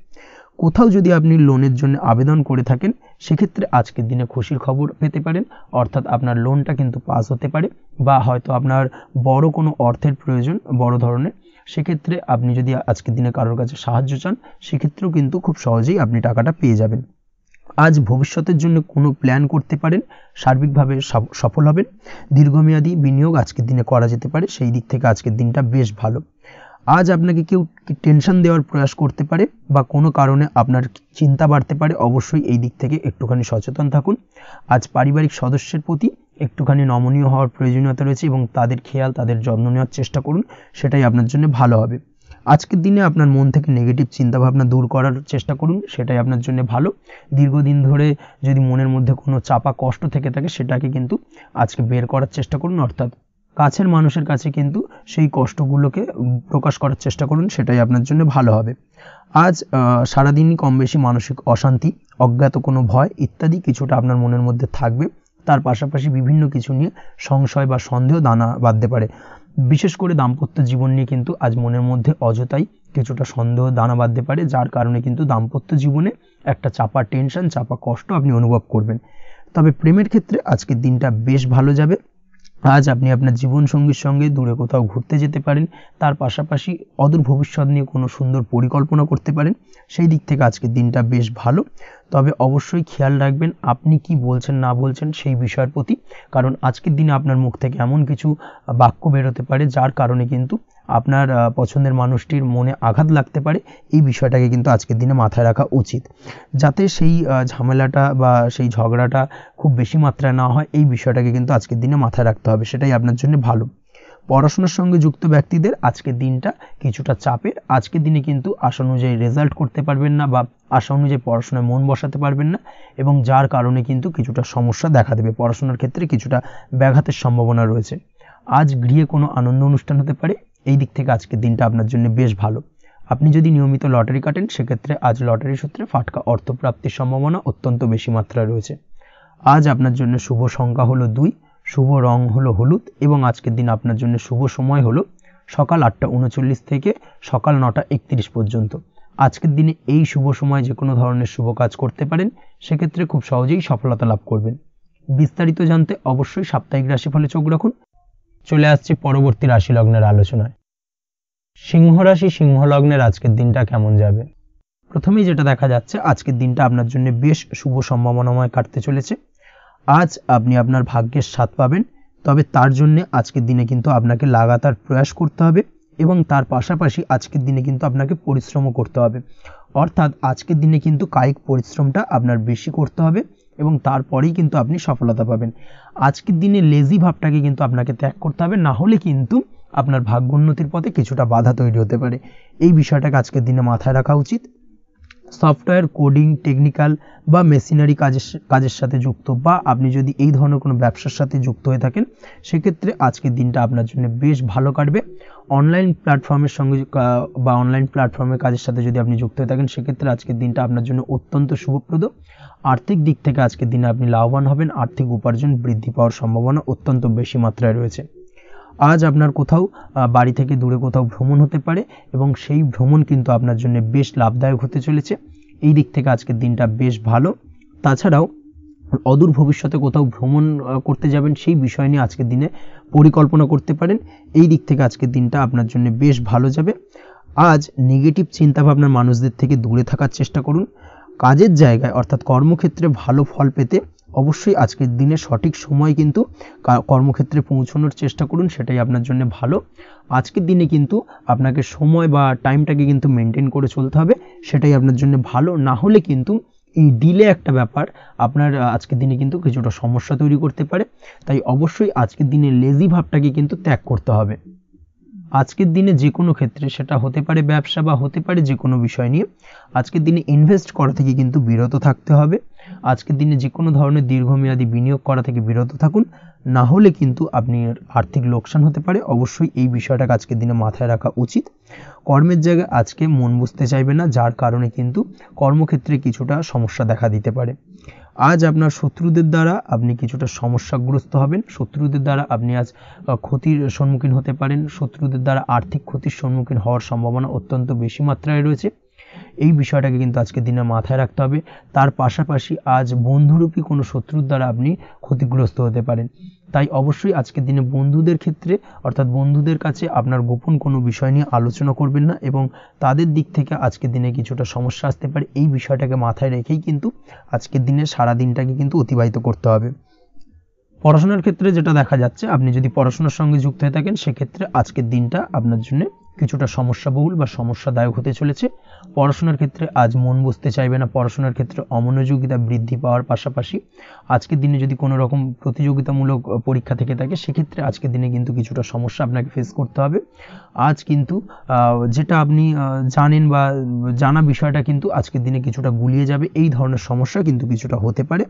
কোথাও যদি আপনি লোনের জন্য আবেদন করে থাকেন সেক্ষেত্রে আজকের দিনে খুশির খবর পেতে পারেন, অর্থাৎ আপনার লোনটা কিন্তু পাস হতে পারে, বা হয়তো আপনার বড় কোনো অর্থের প্রয়োজন বড় ধরনের, সেক্ষেত্রে আপনি যদি আজকের দিনে কারোর কাছে সাহায্য চান সেক্ষেত্রেও কিন্তু খুব সহজেই আপনি টাকাটা পেয়ে যাবেন। আজ ভবিষ্যতের জন্য কোনো প্ল্যান করতে পারেন, সার্বিকভাবে সফল হবেন। দীর্ঘমেয়াদী বিনিয়োগ আজকের দিনে করা যেতে পারে, সেই দিক থেকে আজকের দিনটা বেশ ভালো। আজ আপনাকে কেউ টেনশন দেওয়ার প্রয়াস করতে পারে বা কোনো কারণে আপনার চিন্তা বাড়তে পারে, অবশ্যই এই দিক থেকে একটুখানি সচেতন থাকুন। আজ পারিবারিক সদস্যের প্রতি একটুখানি নমনীয় হওয়ার প্রয়োজনীয়তা রয়েছে এবং তাদের খেয়াল তাদের যত্ন নেওয়ার চেষ্টা করুন, সেটাই আপনার জন্য ভালো হবে। আজকের দিনে আপনার মন থেকে নেগেটিভ চিন্তাভাবনা দূর করার চেষ্টা করুন, সেটাই আপনার জন্য ভালো। দীর্ঘদিন ধরে যদি মনের মধ্যে কোনো চাপা কষ্ট থেকে থাকে সেটাকে কিন্তু আজকে বের করার চেষ্টা করুন, অর্থাৎ কাছের মানুষের কাছে কিন্তু সেই কষ্টগুলোকে প্রকাশ করার চেষ্টা করুন, সেটাই আপনার জন্য ভালো হবে। আজ সারাদিনই কম বেশি মানসিক অশান্তি, অজ্ঞাত কোনো ভয় ইত্যাদি কিছুটা আপনার মনের মধ্যে থাকবে। তার পাশাপাশি বিভিন্ন কিছু নিয়ে সংশয় বা সন্দেহ দানা বাঁধতে পারে। বিশেষ করে দাম্পত্য জীবন নিয়ে কিন্তু আজ মনের মধ্যে অযথাই কিছুটা সন্দেহ দানা বাঁধতে পারে, যার কারণে কিন্তু দাম্পত্য জীবনে একটা চাপা টেনশন, চাপা কষ্ট আপনি অনুভব করবেন। তবে প্রেমের ক্ষেত্রে আজকের দিনটা বেশ ভালো যাবে। আজ আপনি আপনার জীবনসঙ্গীর সঙ্গে দূরে কোথাও ঘুরতে যেতে পারেন, তার পাশাপাশি অদূর ভবিষ্যৎ নিয়ে কোনো সুন্দর পরিকল্পনা করতে পারেন, সেই দিক থেকে আজকের দিনটা বেশ ভালো। তবে অবশ্যই খেয়াল রাখবেন আপনি কি বলছেন না বলছেন সেই বিষয়ের প্রতি, কারণ আজকের দিনে আপনার মুখ থেকে এমন কিছু বাক্য বেরোতে পারে যার কারণে কিন্তু আপনার পছন্দের মানুষটির মনে আঘাত লাগতে পারে। এই বিষয়টাকে কিন্তু আজকের দিনে মাথায় রাখা উচিত, যাতে সেই ঝামেলাটা বা সেই ঝগড়াটা খুব বেশি মাত্রায় না হয়, এই বিষয়টাকে কিন্তু আজকের দিনে মাথায় রাখতে হবে, সেটাই আপনার জন্য ভালো। পড়াশোনার সঙ্গে যুক্ত ব্যক্তিদের আজকের দিনটা কিছুটা চাপের। আজকের দিনে কিন্তু আশা অনুযায়ী রেজাল্ট করতে পারবেন না বা আশা অনুযায়ী পড়াশোনায় মন বসাতে পারবেন না, এবং যার কারণে কিন্তু কিছুটা সমস্যা দেখা দেবে, পড়াশোনার ক্ষেত্রে কিছুটা ব্যাঘাতের সম্ভাবনা রয়েছে। আজ গৃহে কোনো আনন্দ অনুষ্ঠান হতে পারে, এই দিক থেকে আজকের দিনটা আপনার জন্য বেশ ভালো। আপনি যদি নিয়মিত লটারি কাটেন সেক্ষেত্রে আজ লটারি সূত্রে ফাটকা অর্থপ্রাপ্তির সম্ভাবনা অত্যন্ত বেশি মাত্রায় রয়েছে। আজ আপনার জন্য শুভ সংখ্যা হলো 2, শুভ রং হলো হলুদ, এবং আজকের দিন আপনার জন্য শুভ সময় হলো সকাল 8:39 থেকে সকাল 9:31 পর্যন্ত। আজকের দিনে এই শুভ সময় যে কোনো ধরনের শুভ কাজ করতে পারেন, সেক্ষেত্রে খুব সহজেই সফলতা লাভ করবেন। বিস্তারিত জানতে অবশ্যই সাপ্তাহিক রাশিফলে চোখ রাখুন। চলে আসছে পরবর্তী রাশি লগ্নের আলোচনায়। সিংহ রাশি, সিংহ লগ্নের আজকের দিনটা কেমন যাবে? প্রথমেই যেটা দেখা যাচ্ছে আজকের দিনটা আপনার জন্য বেশ শুভ সম্ভাবনাময় কাটতে চলেছে। আজ আপনি আপনার ভাগ্যের স্বাদ পাবেন, তবে তার জন্য আজকের দিনে কিন্তু আপনাকে লাগাতার প্রয়াস করতে হবে, এবং তার পাশাপাশি আজকের দিনে কিন্তু আপনাকে পরিশ্রমও করতে হবে, অর্থাৎ আজকের দিনে কিন্তু কায়িক পরিশ্রমটা আপনার বেশি করতে হবে এবং তারপরেই কিন্তু আপনি সফলতা পাবেন। আজকের দিনে লেজি ভাবটাকে কিন্তু আপনাকে ত্যাগ করতে হবে, না হলে কিন্তু আপনার ভাগ্যোন্নতির পথে কিছুটা বাধা তৈরি হতে পারে। এই বিষয়টাকে আজকের দিনে মাথায় রাখা উচিত। সফটওয়্যার, কোডিং, টেকনিক্যাল বা মেশিনারি কাজের সাথে যুক্ত, বা আপনি যদি এই ধরনের কোনো ব্যবসার সাথে যুক্ত হয়ে থাকেন সেক্ষেত্রে আজকের দিনটা আপনার জন্য বেশ ভালো কাটবে। অনলাইন প্ল্যাটফর্মের সঙ্গে বা অনলাইন প্ল্যাটফর্মের কাজের সাথে যদি আপনি যুক্ত হয়ে থাকেন সেক্ষেত্রে আজকের দিনটা আপনার জন্য অত্যন্ত শুভপ্রদ। আর্থিক দিক থেকে আজকের দিনে আপনি লাভবান হবেন, আর্থিক উপার্জন বৃদ্ধি পাওয়ার সম্ভাবনা অত্যন্ত বেশি মাত্রায় রয়েছে। আজ আপনার কোথাও বাড়ি থেকে দূরে কোথাও ভ্রমণ হতে পারে, এবং সেই ভ্রমণ কিন্তু আপনার জন্য বেশ লাভদায়ক হতে চলেছে। এই দিক থেকে আজকের দিনটা বেশ ভালো। তাছাড়াও অদূর ভবিষ্যতে কোথাও ভ্রমণ করতে যাবেন সেই বিষয় নিয়ে আজকের দিনে পরিকল্পনা করতে পারেন। এই দিক থেকে আজকের দিনটা আপনার জন্য বেশ ভালো যাবে। আজ নেগেটিভ চিন্তাভাবনার মানুষদের থেকে দূরে থাকার চেষ্টা করুন। কাজের জায়গায় অর্থাৎ কর্মক্ষেত্রে ভালো ফল পেতে অবশ্যই আজকের দিনে সঠিক সময় কিন্তু কর্মক্ষেত্রে পৌঁছানোর চেষ্টা করুন, সেটাই আপনার জন্য ভালো। আজকের দিনে কিন্তু আপনাকে সময় বা টাইমটাকে কিন্তু মেনটেন করে চলতে হবে, সেটাই আপনার জন্য ভালো। না হলে কিন্তু এই ডিলে একটা ব্যাপার আপনার আজকের দিনে কিন্তু কিছুটা সমস্যা তৈরি করতে পারে। তাই অবশ্যই আজকের দিনে লেজি ভাবটাকে কিন্তু ত্যাগ করতে হবে। আজকের দিনে যে কোনো ক্ষেত্রে, সেটা হতে পারে ব্যবসা বা হতে পারে যে কোনো বিষয় নিয়ে, আজকের দিনে ইনভেস্ট করা থেকে কিন্তু বিরত থাকতে হবে। আজকের দিনে যে কোনো ধরনের দীর্ঘমেয়াদী বিনিয়োগ করা থেকে বিরত থাকুন, না হলে কিন্তু আপনি আর্থিক লোকসান হতে পারে। অবশ্যই এই বিষয়টাকে আজকের দিনে মাথায় রাখা উচিত। কর্মের জায়গায় আজকে মন বসতে চাইবে না, যার কারণে কিন্তু কর্মক্ষেত্রে কিছুটা সমস্যা দেখা দিতে পারে। আজ আপনার শত্রুদের দ্বারা আপনি কিছুটা সমস্যাগ্রস্ত হবেন। শত্রুদের দ্বারা আপনি আজ ক্ষতির সম্মুখীন হতে পারেন। শত্রুদের দ্বারা আর্থিক ক্ষতির সম্মুখীন হওয়ার সম্ভাবনা অত্যন্ত বেশি মাত্রায় রয়েছে। এই বিষয়টাকে কিন্তু আজকের দিনে মাথায় রাখতে হবে। তার পাশাপাশি আজ বন্ধুরূপী কোনো শত্রুর দ্বারা আপনি ক্ষতিগ্রস্ত হতে পারেন। তাই অবশ্যই আজকের দিনে বন্ধুদের ক্ষেত্রে, অর্থাৎ বন্ধুদের কাছে আপনার গোপন কোনো বিষয় নিয়ে আলোচনা করবেন না, এবং তাদের দিক থেকে আজকের দিনে কিছুটা সমস্যা আসতে পারে। এই বিষয়টাকে মাথায় রেখেই কিন্তু আজকের দিনে সারা দিনটাকে কিন্তু অতিবাহিত করতে হবে। পড়াশোনার ক্ষেত্রে যেটা দেখা যাচ্ছে, আপনি যদি পড়াশোনার সঙ্গে যুক্ত হয়ে থাকেন, সেক্ষেত্রে আজকের দিনটা আপনার জন্য কিছুটা সমস্যাবহুল বা সমস্যাদায়ক হতে চলেছে। পড়াশোনার ক্ষেত্রে আজ মন বসতে চাইবে না। পড়াশোনার ক্ষেত্রে অমনোযোগিতা বৃদ্ধি পাওয়ার পাশাপাশি আজকের দিনে যদি কোনো রকম প্রতিযোগিতামূলক পরীক্ষা থেকে থাকে, সেক্ষেত্রে আজকের দিনে কিন্তু কিছুটা সমস্যা আপনাকে ফেস করতে হবে। আজ কিন্তু যেটা আপনি জানেন বা জানা বিষয়টা কিন্তু আজকের দিনে কিছুটা গুলিয়ে যাবে। এই ধরনের সমস্যা কিন্তু কিছুটা হতে পারে।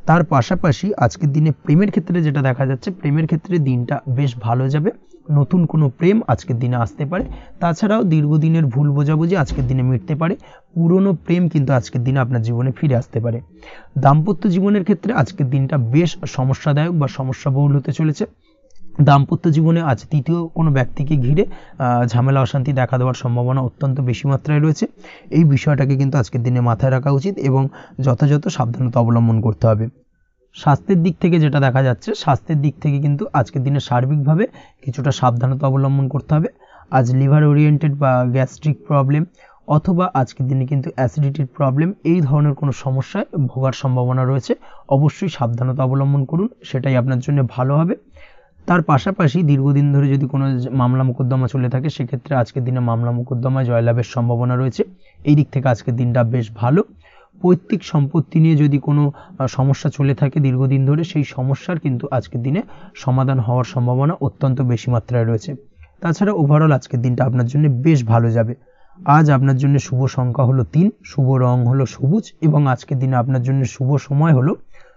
তার পাশাপাশি আজকের দিনে প্রেমের ক্ষেত্রে যেটা দেখা যাচ্ছে, প্রেমের ক্ষেত্রে দিনটা বেশ ভালো যাবে। নতুন কোনো প্রেম আজকের দিনে আসতে পারে। তাছাড়াও দীর্ঘদিনের ভুল বোঝাবুঝি আজকের দিনে মিটতে পারে। পুরনো প্রেম কিন্তু আজকের দিনে আপনার জীবনে ফিরে আসতে পারে। দাম্পত্য জীবনের ক্ষেত্রে আজকের দিনটা বেশ সমস্যাদায়ক বা সমস্যাবহুল হতে চলেছে। দাম্পত্য জীবনে আজ তৃতীয় কোনো ব্যক্তিকে ঘিরে ঝামেলা অশান্তি দেখা দেওয়ার সম্ভাবনা অত্যন্ত বেশি মাত্রায় রয়েছে। এই বিষয়টাকে কিন্তু আজকের দিনে মাথায় রাখা উচিত এবং যথাযথ সাবধানতা অবলম্বন করতে হবে। স্বাস্থ্যের দিক থেকে যেটা দেখা যাচ্ছে, স্বাস্থ্যের দিক থেকে কিন্তু আজকের দিনে সার্বিকভাবে কিছুটা সাবধানতা অবলম্বন করতে হবে। আজ লিভার ওরিয়েন্টেড বা গ্যাস্ট্রিক প্রবলেম অথবা আজকের দিনে কিন্তু অ্যাসিডিটির প্রবলেম, এই ধরনের কোনো সমস্যায় ভোগার সম্ভাবনা রয়েছে। অবশ্যই সাবধানতা অবলম্বন করুন, সেটাই আপনার জন্য ভালো হবে। তার পাশাপাশি দীর্ঘদিন ধরে যদি কোনো মামলা মোকদ্দমা চলে থাকে, সেক্ষেত্রে আজকের দিনে মামলা মোকদ্দমায় জয়লাভের সম্ভাবনা রয়েছে। এই দিক থেকে আজকের দিনটা বেশ ভালো। পৈতৃক সম্পত্তি নিয়ে যদি কোনো সমস্যা চলে থাকে দীর্ঘদিন ধরে, সেই সমস্যার কিন্তু আজকের দিনে সমাধান হওয়ার সম্ভাবনা অত্যন্ত বেশি মাত্রায় রয়েছে। তাছাড়া ওভারঅল আজকের দিনটা আপনার জন্য বেশ ভালো যাবে। আজ আপনার জন্য শুভ সংখ্যা হলো 3, শুভ রং হলো সবুজ, এবং আজকের দিনে আপনার জন্য শুভ সময় হলো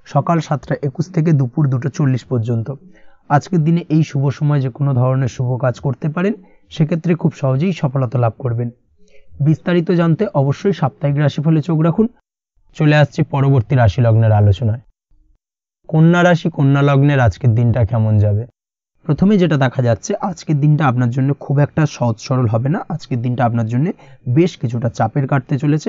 সকাল 7:21 থেকে দুপুর 2:40 পর্যন্ত। আজকের দিনে এই শুভ সময় যে কোনো ধরনের শুভ কাজ করতে পারেন, সেক্ষেত্রে খুব সহজেই সফলতা লাভ করবেন। বিস্তারিত জানতে অবশ্যই সাপ্তাহিক রাশিফলে চোখ রাখুন। চলে আসছে পরবর্তী রাশি লগ্নের আলোচনায়। কন্যা রাশি, কন্যা লগ্নের আজকের দিনটা কেমন যাবে? প্রথমে যেটা দেখা যাচ্ছে, আজকের দিনটা আপনার জন্য খুব একটা সহজ সরল হবে না। আজকের দিনটা আপনার জন্য বেশ কিছুটা চাপের কাটতে চলেছে।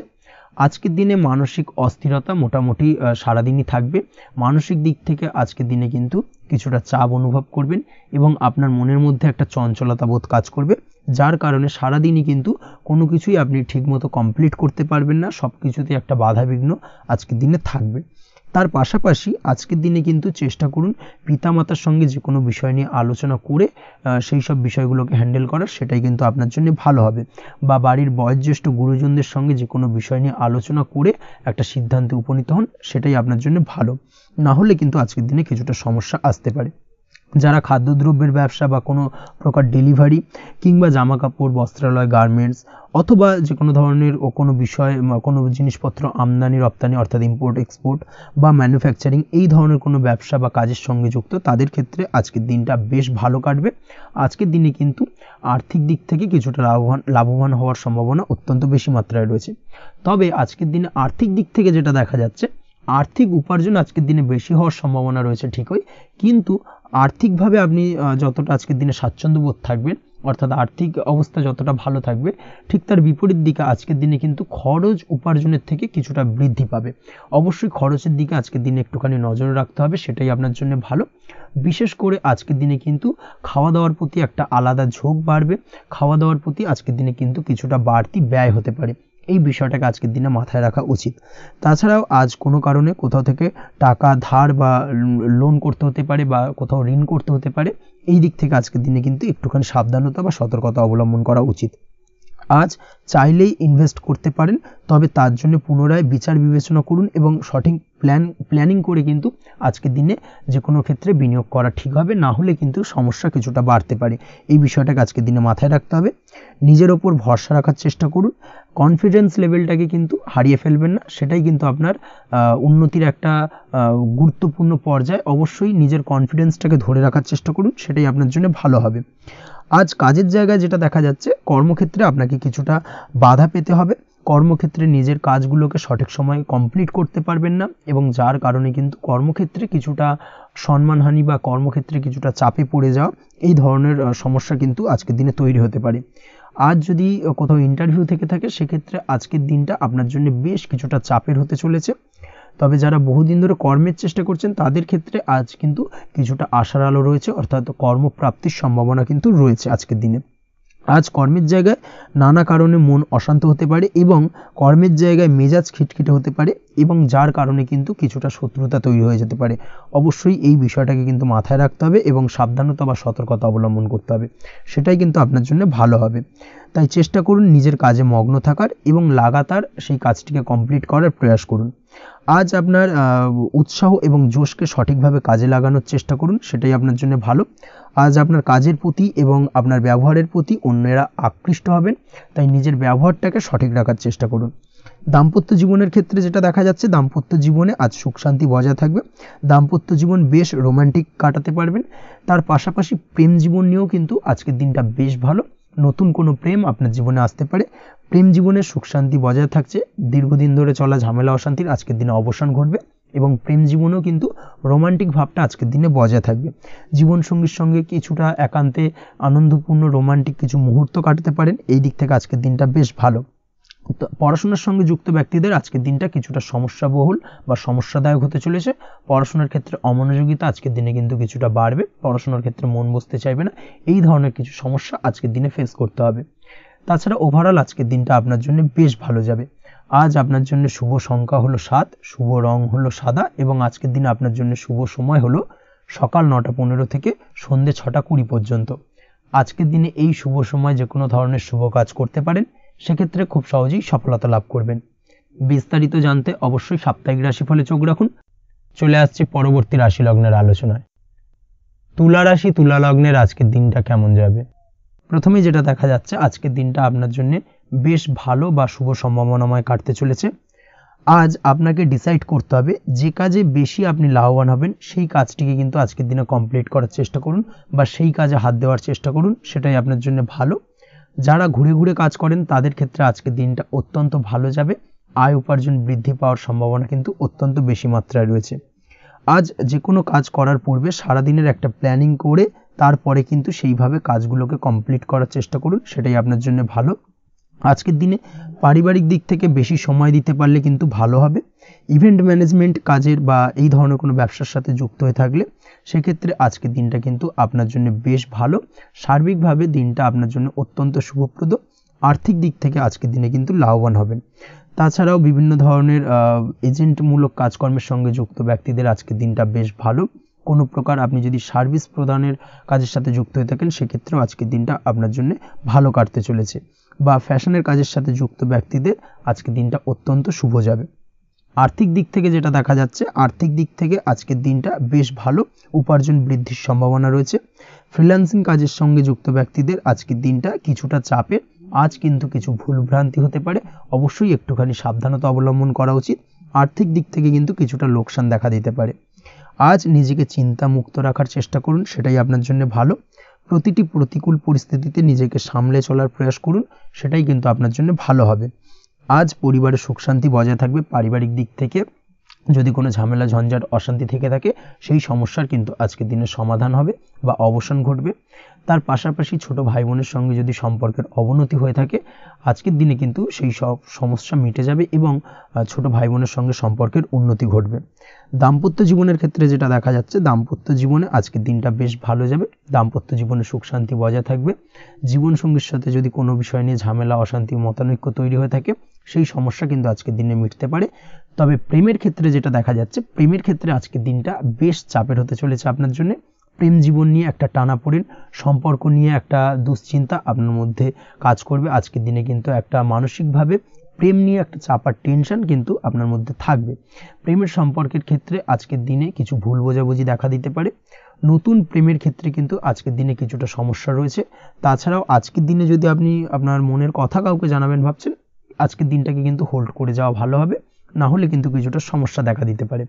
আজকের দিনে মানসিক অস্থিরতা মোটামুটি সারাদিনই থাকবে। মানসিক দিক থেকে আজকের দিনে কিন্তু কিছুটা চাপ অনুভব করবেন এবং আপনার মনের মধ্যে একটা চঞ্চলতা বোধ কাজ করবে, যার কারণে সারাদিনই কিন্তু কোনো কিছুই আপনি ঠিকমতো কমপ্লিট করতে পারবেন না। সব কিছুতে একটা বাধাবিঘ্ন আজকের দিনে থাকবে। তার পাশাপাশি আজকের দিনে কিন্তু চেষ্টা করুন পিতামাতার সঙ্গে যে কোনো বিষয় নিয়ে আলোচনা করে সেই সব বিষয়গুলোকে হ্যান্ডেল করার, সেটাই কিন্তু আপনার জন্য ভালো হবে। বা বাড়ির বয়োজ্যেষ্ঠ গুরুজনদের সঙ্গে যে কোনো বিষয় নিয়ে আলোচনা করে একটা সিদ্ধান্তে উপনীত হন, সেটাই আপনার জন্য ভালো। না হলে কিন্তু আজকের দিনে কিছুটা সমস্যা আসতে পারে। যারা খাদ্যদ্রব্যের ব্যবসা বা কোনো প্রকার ডেলিভারি কিংবা জামা কাপড়, বস্ত্রালয়, গার্মেন্টস অথবা যে কোনো ধরনের কোনো বিষয়, কোনো জিনিসপত্র আমদানি রপ্তানি অর্থাৎ ইম্পোর্ট এক্সপোর্ট বা ম্যানুফ্যাকচারিং, এই ধরনের কোনো ব্যবসা বা কাজের সঙ্গে যুক্ত, তাদের ক্ষেত্রে আজকের দিনটা বেশ ভালো কাটবে। আজকের দিনে কিন্তু আর্থিক দিক থেকে কিছুটা লাভবান হওয়ার সম্ভাবনা অত্যন্ত বেশি মাত্রায় রয়েছে। তবে আজকের দিনে আর্থিক দিক থেকে যেটা দেখা যাচ্ছে, আর্থিক উপার্জন আজকের দিনে বেশি হওয়ার সম্ভাবনা রয়েছে ঠিকই, কিন্তু আর্থিকভাবে আপনি যতটা আজকের দিনে স্বাচ্ছন্দ্য বোধ থাকবেন, অর্থাৎ আর্থিক অবস্থা যতটা ভালো থাকবে, ঠিক তার বিপরীত দিকে আজকের দিনে কিন্তু খরচ উপার্জনের থেকে কিছুটা বৃদ্ধি পাবে। অবশ্যই খরচের দিকে আজকের দিনে একটুখানি নজর রাখতে হবে, সেটাই আপনার জন্য ভালো। বিশেষ করে আজকের দিনে কিন্তু খাওয়া দাওয়ার প্রতি একটা আলাদা ঝোঁক বাড়বে। খাওয়া দাওয়ার প্রতি আজকের দিনে কিন্তু কিছুটা বাড়তি ব্যয় হতে পারে। এই বিষয়টাকে আজকের দিনে মাথায় রাখা উচিত। তাছাড়াও আজ কোনো কারণে কোথাও থেকে টাকা ধার বা লোন করতে হতে পারে বা কোথাও ঋণ করতে হতে পারে, এই দিক থেকে আজকের দিনে কিন্তু একটুখানি সাবধানতা বা সতর্কতা অবলম্বন করা উচিত। আজ চাইলেই ইনভেস্ট করতে পারেন, তবে তার জন্য পুনরায় বিচার বিবেচনা করুন এবং সঠিক প্ল্যানিং করে কিন্তু আজকের দিনে যে কোনো ক্ষেত্রে বিনিয়োগ করা ঠিক হবে, না হলে কিন্তু সমস্যা কিছুটা বাড়তে পারে। এই বিষয়টাকে আজকের দিনে মাথায় রাখতে হবে। নিজের ওপর ভরসা রাখার চেষ্টা করুন, কনফিডেন্স লেভেলটাকে কিন্তু হারিয়ে ফেলবেন না, সেটাই কিন্তু আপনার উন্নতির একটা গুরুত্বপূর্ণ পর্যায়। অবশ্যই নিজের কনফিডেন্সটাকে ধরে রাখার চেষ্টা করুন, সেটাই আপনার জন্য ভালো হবে। আজ কাজের জায়গায় যেটা দেখা যাচ্ছে, কর্মক্ষেত্রে আপনাকে কিছুটা বাধা পেতে হবে, কর্মক্ষেত্রে নিজের কাজগুলোকে সঠিক সময়ে কমপ্লিট করতে পারবেন না এবং যার কারণে কিন্তু কর্মক্ষেত্রে কিছুটা সম্মানহানি বা কর্মক্ষেত্রে কিছুটা চাপে পড়ে যাওয়া, এই ধরনের সমস্যা কিন্তু আজকের দিনে তৈরি হতে পারে। আজ যদি কোথাও ইন্টারভিউ থেকে থাকে, সেক্ষেত্রে আজকের দিনটা আপনার জন্য বেশ কিছুটা চাপের হতে চলেছে। তবে যারা বহুদিন ধরে কর্মের চেষ্টা করছেন, তাদের ক্ষেত্রে আজ কিন্তু কিছুটা আশার আলো রয়েছে, অর্থাৎ কর্মপ্রাপ্তির সম্ভাবনা কিন্তু রয়েছে আজকের দিনে। আজ কর্মের জায়গায় নানা কারণে মন অশান্ত হতে পারে এবং কর্মের জায়গায় মেজাজ খিটখিটে হতে পারে এবং যার কারণে কিন্তু কিছুটা শত্রুতা তৈরি হয়ে যেতে পারে। অবশ্যই এই বিষয়টাকে কিন্তু মাথায় রাখতে হবে এবং সাবধানতা বা সতর্কতা অবলম্বন করতে হবে, সেটাই কিন্তু আপনার জন্য ভালো হবে। তাই চেষ্টা করুন নিজের কাজে মগ্ন থাকার এবং লাগাতার সেই কাজটিকে কমপ্লিট করার প্রয়াস করুন। আজ আপনার উৎসাহ এবং জোশকে সঠিকভাবে কাজে লাগানোর চেষ্টা করুন, সেটাই আপনার জন্য ভালো। আজ আপনার কাজের প্রতি এবং আপনার ব্যবহারের প্রতি অন্যেরা আকৃষ্ট হবেন, তাই নিজের ব্যবহারটাকে সঠিক রাখার চেষ্টা করুন। দাম্পত্য জীবনের ক্ষেত্রে যেটা দেখা যাচ্ছে, দাম্পত্য জীবনে আজ সুখ শান্তি বজায় থাকবে, দাম্পত্য জীবন বেশ রোমান্টিক কাটাতে পারবেন। তার পাশাপাশি প্রেম জীবন নিয়েও কিন্তু আজকের দিনটা বেশ ভালো, নতুন কোনো প্রেম আপনার জীবনে আসতে পারে। প্রেম জীবনে সুখ শান্তি বজায় থাকছে, দীর্ঘদিন ধরে চলা ঝামেলা অশান্তির আজকের দিনে অবসান ঘটবে এবং প্রেম জীবনেও কিন্তু রোমান্টিক ভাবটা আজকের দিনে বজায় থাকবে। জীবনসঙ্গীর সঙ্গে কিছুটা একান্তে আনন্দপূর্ণ রোমান্টিক কিছু মুহূর্ত কাটাতে পারেন, এই দিক থেকে আজকের দিনটা বেশ ভালো। পড়াশোনার সঙ্গে যুক্ত ব্যক্তিদের আজকের দিনটা কিছুটা সমস্যাবহুল বা সমস্যাদায়ক হতে চলেছে। পড়াশোনার ক্ষেত্রে অমনোযোগিতা আজকের দিনে কিন্তু কিছুটা বাড়বে, পড়াশোনার ক্ষেত্রে মন বসতে চাইবে না, এই ধরনের কিছু সমস্যা আজকের দিনে ফেস করতে হবে। তাছাড়া ওভারঅল আজকের দিনটা আপনার জন্য বেশ ভালো যাবে। আজ আপনার জন্য শুভ সংখ্যা হলো 7, শুভ রং হলো সাদা এবং আজকের দিনে আপনার জন্য শুভ সময় হলো সকাল 9:15 থেকে সন্ধ্যে 6:20 পর্যন্ত। আজকের দিনে এই শুভ সময় যে কোনো ধরনের শুভ কাজ করতে পারেন, সেক্ষেত্রে খুব সহজেই সফলতা লাভ করবেন। বিস্তারিত জানতে অবশ্যই সাপ্তাহিক রাশিফলে চোখ রাখুন। চলে আসছে পরবর্তী রাশি লগ্নের আলোচনায়। তুলা রাশি, তুলা লগ্নের আজকের দিনটা কেমন যাবে? প্রথমেই যেটা দেখা যাচ্ছে, আজকের দিনটা আপনার জন্য বেশ ভালো বা শুভ সম্ভাবনাময় কাটতে চলেছে। আজ আপনাকে ডিসাইড করতে হবে যে কাজে বেশি আপনি লাভবান হবেন, সেই কাজটিকে কিন্তু আজকের দিনে কমপ্লিট করার চেষ্টা করুন বা সেই কাজে হাত দেওয়ার চেষ্টা করুন, সেটাই আপনার জন্য ভালো। যারা ঘুরে ঘুরে কাজ করেন, তাদের ক্ষেত্রে আজকের দিনটা অত্যন্ত ভালো যাবে। আয় উপার্জন বৃদ্ধি পাওয়ার সম্ভাবনা কিন্তু অত্যন্ত বেশি মাত্রায় রয়েছে। আজ যে কোনো কাজ করার পূর্বে সারাদিনের একটা প্ল্যানিং করে তারপরে কিন্তু সেইভাবে কাজগুলোকে কমপ্লিট করার চেষ্টা করুন, সেটাই আপনার জন্য ভালো। আজকের দিনে পারিবারিক দিক থেকে বেশি সময় দিতে পারলে কিন্তু ভালো হবে। ইভেন্ট ম্যানেজমেন্ট কাজের বা এই ধরনের কোনো ব্যবসার সাথে যুক্ত হয়ে থাকলে সেক্ষেত্রে আজকের দিনটা কিন্তু আপনার জন্য বেশ ভালো। সার্বিকভাবে দিনটা আপনার জন্য অত্যন্ত শুভপ্রদ। আর্থিক দিক থেকে আজকের দিনে কিন্তু লাভবান হবেন। তাছাড়াও বিভিন্ন ধরনের এজেন্টমূলক কাজকর্মের সঙ্গে যুক্ত ব্যক্তিদের আজকের দিনটা বেশ ভালো। কোনো প্রকার আপনি যদি সার্ভিস প্রদানের কাজের সাথে যুক্ত হয়ে থাকেন, সেক্ষেত্রেও আজকের দিনটা আপনার জন্য ভালো কাটতে চলেছে। বা ফ্যাশনের কাজের সাথে যুক্ত ব্যক্তিদের আজকের দিনটা অত্যন্ত শুভ যাবে। আর্থিক দিক থেকে যেটা দেখা যাচ্ছে, আর্থিক দিক থেকে আজকের দিনটা বেশ ভালো, উপার্জন বৃদ্ধির সম্ভাবনা রয়েছে। ফ্রিল্যান্সিং কাজের সঙ্গে যুক্ত ব্যক্তিদের আজকের দিনটা কিছুটা চাপের। আজ কিন্তু কিছু ভুলভ্রান্তি হতে পারে, অবশ্যই একটুখানি সাবধানতা অবলম্বন করা উচিত। আর্থিক দিক থেকে কিন্তু কিছুটা লোকসান দেখা দিতে পারে। আজ নিজেকে চিন্তা মুক্ত রাখার চেষ্টা করুন, সেটাই আপনার জন্য ভালো। প্রতিটি প্রতিকূল পরিস্থিতিতে নিজেকে সামলে চলার প্রয়াস করুন, সেটাই কিন্তু আপনার জন্য ভালো হবে। আজ পরিবারে সুখ শান্তি বজায় থাকবে। পারিবারিক দিক থেকে যদি কোনো ঝামেলা ঝঞ্ঝাট অশান্তি থেকে থাকে, সেই সমস্যার কিন্তু আজকের দিনে সমাধান হবে বা অবসান ঘটবে। তার পাশাপাশি ছোট ভাই বোনের সঙ্গে যদি সম্পর্কের অবনতি হয়ে থাকে, আজকের দিনে কিন্তু সেই সব সমস্যা মিটে যাবে এবং ছোট ভাই বোনের সঙ্গে সম্পর্কের উন্নতি ঘটবে। দাম্পত্য জীবনের ক্ষেত্রে যেটা দেখা যাচ্ছে, দাম্পত্য জীবনে আজকের দিনটা বেশ ভালো যাবে। দাম্পত্য জীবনে সুখ শান্তি বজায় থাকবে। জীবনসঙ্গীর সাথে যদি কোনো বিষয় নিয়ে ঝামেলা অশান্তি মতানৈক্য তৈরি হয়ে থাকে, সেই সমস্যা কিন্তু আজকের দিনে মিটতে পারে। তবে প্রেমের ক্ষেত্রে যেটা দেখা যাচ্ছে, প্রেমের ক্ষেত্রে আজকের দিনটা বেশ চাপের হতে চলেছে আপনার জন্য। প্রেম জীবন নিয়ে একটা টানাপোড়েন, সম্পর্ক নিয়ে একটা দুশ্চিন্তা আপনার মধ্যে কাজ করবে। আজকের দিনে কিন্তু একটা মানসিকভাবে প্রেম নিয়ে একটা চাপার টেনশন কিন্তু আপনার মধ্যে থাকবে। প্রেমের সম্পর্কের ক্ষেত্রে আজকের দিনে কিছু ভুল বোঝাবুঝি দেখা দিতে পারে। নতুন প্রেমের ক্ষেত্রে কিন্তু আজকের দিনে কিছুটা সমস্যা রয়েছে। তাছাড়াও আজকের দিনে যদি আপনি আপনার মনের কথা কাউকে জানাবেন ভাবছেন, আজকের দিনটাকে কিন্তু হোল্ড করে যাওয়া ভালো হবে, না হলে কিন্তু কিছুটা সমস্যা দেখা দিতে পারে।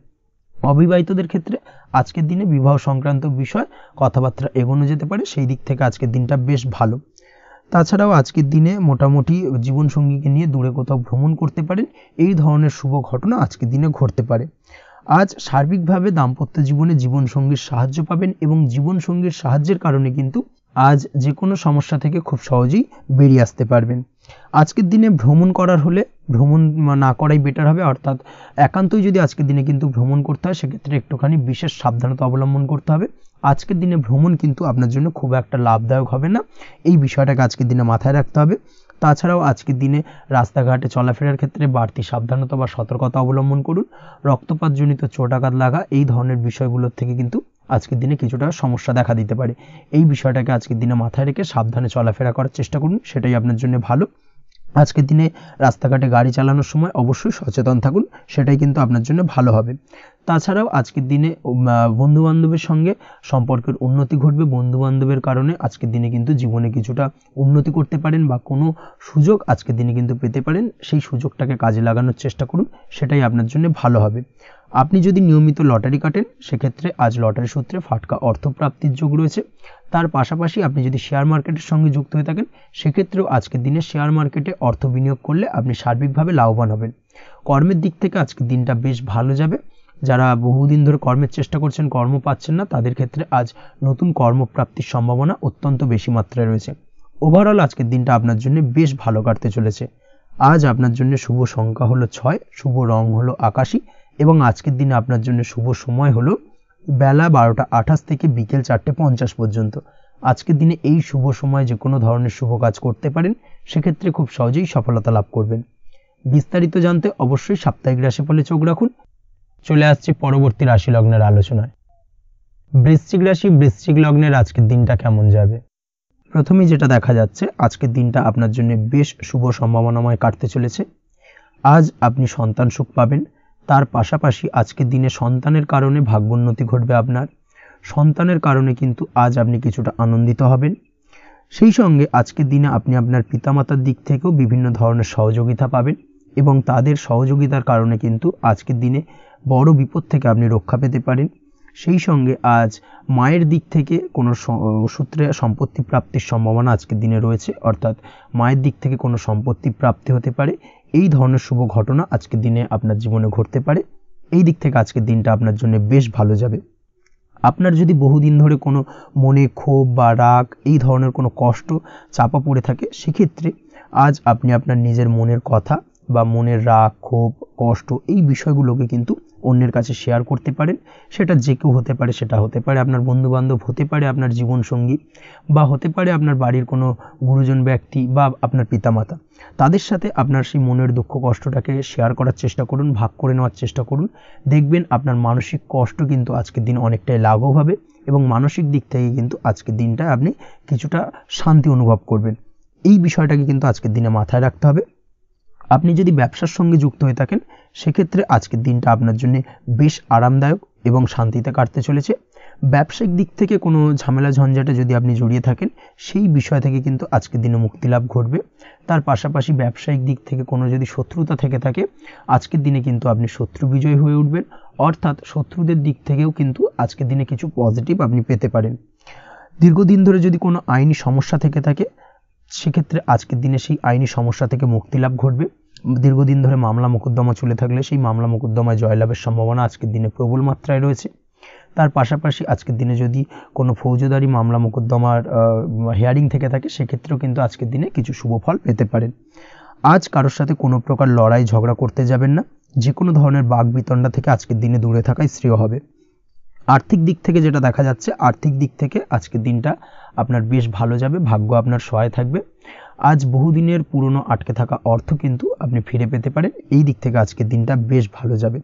অবিবাহিতদের ক্ষেত্রে আজকের দিনে বিবাহ সংক্রান্ত বিষয় কথাবার্তা এগোনো যেতে পারে, সেই দিক থেকে আজকের দিনটা বেশ ভালো। তাছাড়াও আজকের দিনে মোটামুটি জীবনসঙ্গীকে নিয়ে দূরে কোথাও ভ্রমণ করতে পারেন, এই ধরনের শুভ ঘটনা আজকের দিনে ঘটতে পারে। আজ সার্বিকভাবে দাম্পত্য জীবনে জীবনসঙ্গীর সাহায্য পাবেন এবং জীবনসঙ্গীর সাহায্যের কারণে কিন্তু আজ যে কোনো সমস্যা থেকে খুব সহজেই বেরিয়ে আসতে পারবেন। আজকের দিনে ভ্রমণ করার হলে ভ্রমণ না করাই বেটার হবে, অর্থাৎ একান্তই যদি আজকের দিনে কিন্তু ভ্রমণ করতে হয় সেক্ষেত্রে একটুখানি বিশেষ সাবধানতা অবলম্বন করতে হবে। আজকের দিনে ভ্রমণ কিন্তু আপনার জন্য খুব একটা লাভদায়ক হবে না, এই বিষয়টাকে আজকের দিনে মাথায় রাখতে হবে। তাছাড়াও আজকের দিনে রাস্তাঘাটে চলাফেরার ক্ষেত্রে বাড়তি সাবধানতা বা সতর্কতা অবলম্বন করুন। রক্তপাতজনিত চোটাঘাত লাগা এই ধরনের বিষয়গুলোর থেকে কিন্তু আজকের দিনে কিছুটা সমস্যা দেখা দিতে পারে। এই বিষয়টাকে আজকের দিনে মাথায় রেখে সাবধানে চলাফেরা করার চেষ্টা করুন, সেটাই আপনার জন্য ভালো। আজকের দিনে রাস্তাঘাটে গাড়ি চালানোর সময় অবশ্যই সচেতন থাকুন, সেটাই কিন্তু আপনার জন্য ভালো হবে। তাছাড়াও আজকের দিনে বন্ধুবান্ধবের সঙ্গে সম্পর্কের উন্নতি ঘটবে। বন্ধুবান্ধবের কারণে আজকের দিনে কিন্তু জীবনে কিছুটা উন্নতি করতে পারেন বা কোনো সুযোগ আজকের দিনে কিন্তু পেতে পারেন, সেই সুযোগটাকে কাজে লাগানোর চেষ্টা করুন, সেটাই আপনার জন্য ভালো হবে। আপনি যদি নিয়মিত লটারি কাটেন সেক্ষেত্রে আজ লটারি সূত্রে ফাটকা অর্থপ্রাপ্তির যোগ রয়েছে। তার পাশাপাশি আপনি যদি শেয়ার মার্কেটের সঙ্গে যুক্ত হয়ে থাকেন সেক্ষেত্রেও আজকের দিনে শেয়ার মার্কেটে অর্থ বিনিয়োগ করলে আপনি সার্বিকভাবে লাভবান হবেন। কর্মের দিক থেকে আজকের দিনটা বেশ ভালো যাবে। যারা বহুদিন ধরে কর্মের চেষ্টা করছেন, কর্ম পাচ্ছেন না, তাদের ক্ষেত্রে আজ নতুন কর্মপ্রাপ্তির সম্ভাবনা অত্যন্ত বেশি মাত্রায় রয়েছে। ওভারঅল আজকের দিনটা আপনার জন্য বেশ ভালো কাটতে চলেছে। আজ আপনার জন্য শুভ সংখ্যা হলো 6, শুভ রং হলো আকাশী এবং আজকের দিনে আপনার জন্য শুভ সময় হলো বেলা 12:28 থেকে বিকেল 4:50 পর্যন্ত। আজকের দিনে এই শুভ সময় যে কোনো ধরনের শুভ কাজ করতে পারেন, সেক্ষেত্রে খুব সহজেই সফলতা লাভ করবেন। বিস্তারিত জানতে অবশ্যই সাপ্তাহিক রাশিফলে চোখ রাখুন। চলে আসছে পরবর্তী রাশি লগ্নের আলোচনায়। বৃশ্চিক রাশি, বৃশ্চিক লগ্নের আজকের দিনটা কেমন যাবে? প্রথমেই যেটা দেখা যাচ্ছে, আজকের দিনটা আপনার জন্য বেশ শুভ সম্ভাবনাময় কাটতে চলেছে। আজ আপনি সন্তান সুখ পাবেন। তার পাশাপাশি আজকের দিনে সন্তানের কারণে ভাগ্যোন্নতি ঘটবে আপনার। সন্তানের কারণে কিন্তু আজ আপনি কিছুটা আনন্দিত হবেন। সেই সঙ্গে আজকের দিনে আপনি আপনার পিতামাতার দিক থেকেও বিভিন্ন ধরনের সহযোগিতা পাবেন এবং তাদের সহযোগিতার কারণে কিন্তু আজকের দিনে বড় বিপদ থেকে আপনি রক্ষা পেতে পারেন। সেই সঙ্গে আজ মায়ের দিক থেকে কোনো সূত্রে সম্পত্তি প্রাপ্তির সম্ভাবনা আজকের দিনে রয়েছে, অর্থাৎ মায়ের দিক থেকে কোনো সম্পত্তি প্রাপ্তি হতে পারে। এই ধরনের শুভ ঘটনা আজকের দিনে আপনার জীবনে ঘটতে পারে। এই দিক থেকে আজকের দিনটা আপনার জন্য বেশ ভালো যাবে। আপনার যদি বহুদিন ধরে কোনো মনে ক্ষোভ বা রাগ এই ধরনের কোনো কষ্ট চাপা পড়ে থাকে, সেক্ষেত্রে আজ আপনি আপনার নিজের মনের কথা বা মনের রাগ, ক্ষোভ, কষ্ট এই বিষয়গুলোকে কিন্তু অন্যের কাছে শেয়ার করতে পারেন। সেটা যে কেউ হতে পারে, সেটা হতে পারে আপনার বন্ধুবান্ধব, হতে পারে আপনার জীবনসঙ্গী, বা হতে পারে আপনার বাড়ির কোনো গুরুজন ব্যক্তি বা আপনার পিতামাতা। তাদের সাথে আপনার সেই মনের দুঃখ কষ্টটাকে শেয়ার করার চেষ্টা করুন, ভাগ করে নেওয়ার চেষ্টা করুন। দেখবেন আপনার মানসিক কষ্ট কিন্তু আজকের দিন অনেকটাই লাঘব হবে এবং মানসিক দিক থেকে কিন্তু আজকের দিনটা আপনি কিছুটা শান্তি অনুভব করবেন। এই বিষয়টাকে কিন্তু আজকের দিনে মাথায় রাখতে হবে। আপনি যদি ব্যবসার সঙ্গে যুক্ত হয়ে থাকেন সেক্ষেত্রে আজকের দিনটা আপনার জন্য বেশ আরামদায়ক এবং শান্তিতে কাটতে চলেছে। ব্যবসায়িক দিক থেকে কোনো ঝামেলা ঝঞ্ঝাটে যদি আপনি জড়িয়ে থাকেন, সেই বিষয় থেকে কিন্তু আজকের দিনে মুক্তিলাভ ঘটবে। তার পাশাপাশি ব্যবসায়িক দিক থেকে কোনো যদি শত্রুতা থেকে থাকে, আজকের দিনে কিন্তু আপনি শত্রু বিজয়ী হয়ে উঠবেন, অর্থাৎ শত্রুদের দিক থেকেও কিন্তু আজকের দিনে কিছু পজিটিভ আপনি পেতে পারেন। দীর্ঘদিন ধরে যদি কোনো আইনি সমস্যা থেকে থাকে, সেক্ষেত্রে আজকের দিনে সেই আইনি সমস্যা থেকে মুক্তিলাভ ঘটবে। দীর্ঘদিন ধরে মামলা মোকদ্দমা চলে থাকলে সেই মামলা মোকদ্দমায় জয়লাভের সম্ভাবনা আজকের দিনে প্রবল মাত্রায় রয়েছে। তার পাশাপাশি আজকের দিনে যদি কোনো ফৌজদারি মামলা মোকদ্দমার হিয়ারিং থেকে থাকে, সেক্ষেত্রেও কিন্তু আজকের দিনে কিছু শুভ ফল পেতে পারেন। আজ কারোর সাথে কোনো প্রকার লড়াই ঝগড়া করতে যাবেন না। যে কোনো ধরনের বাকবিতণ্ডা থেকে আজকের দিনে দূরে থাকাই শ্রেয় হবে। আর্থিক দিক থেকে যেটা দেখা যাচ্ছে, আর্থিক দিক থেকে আজকের দিনটা আপনার বেশ ভালো যাবে, ভাগ্য আপনার সহায় থাকবে। আজ বহুদিনের পুরনো আটকে থাকা অর্থ কিন্তু আপনি ফিরে পেতে পারেন। এই দিক থেকে আজকের দিনটা বেশ ভালো যাবে।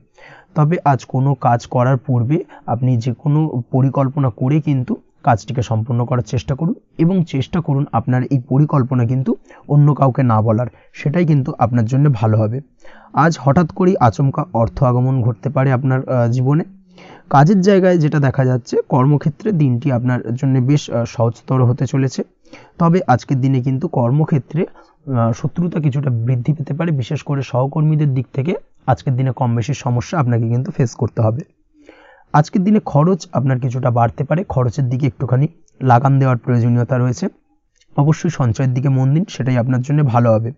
তবে আজ কোনো কাজ করার পূর্বে আপনি যে কোনো পরিকল্পনা করে কিন্তু কাজটিকে সম্পূর্ণ করার চেষ্টা করুন এবং চেষ্টা করুন আপনার এই পরিকল্পনা কিন্তু অন্য কাউকে না বলার, সেটাই কিন্তু আপনার জন্য ভালো হবে। আজ হঠাৎ করেই আচমকা অর্থ আগমন ঘটতে পারে আপনার জীবনে। কাজের জায়গায় যেটা দেখা যাচ্ছে, কর্মক্ষেত্রে দিনটি আপনার জন্য বেশ সহজতর হতে চলেছে। তবে আজকের দিনে কিন্তু কর্মক্ষেত্রে শত্রুতা কিছুটা বৃদ্ধি পেতে পারে, বিশেষ করে সহকর্মীদের দিক থেকে আজকের দিনে কম বেশি সমস্যা আপনাকে কিন্তু ফেস করতে হবে। আজকের দিনে খরচ আপনার কিছুটা বাড়তে পারে, খরচের দিকে একটুখানি লাগাম দেওয়ার প্রয়োজনীয়তা রয়েছে। অবশ্যই সঞ্চয়ের দিকে মন দিন, সেটাই আপনার জন্য ভালো হবে।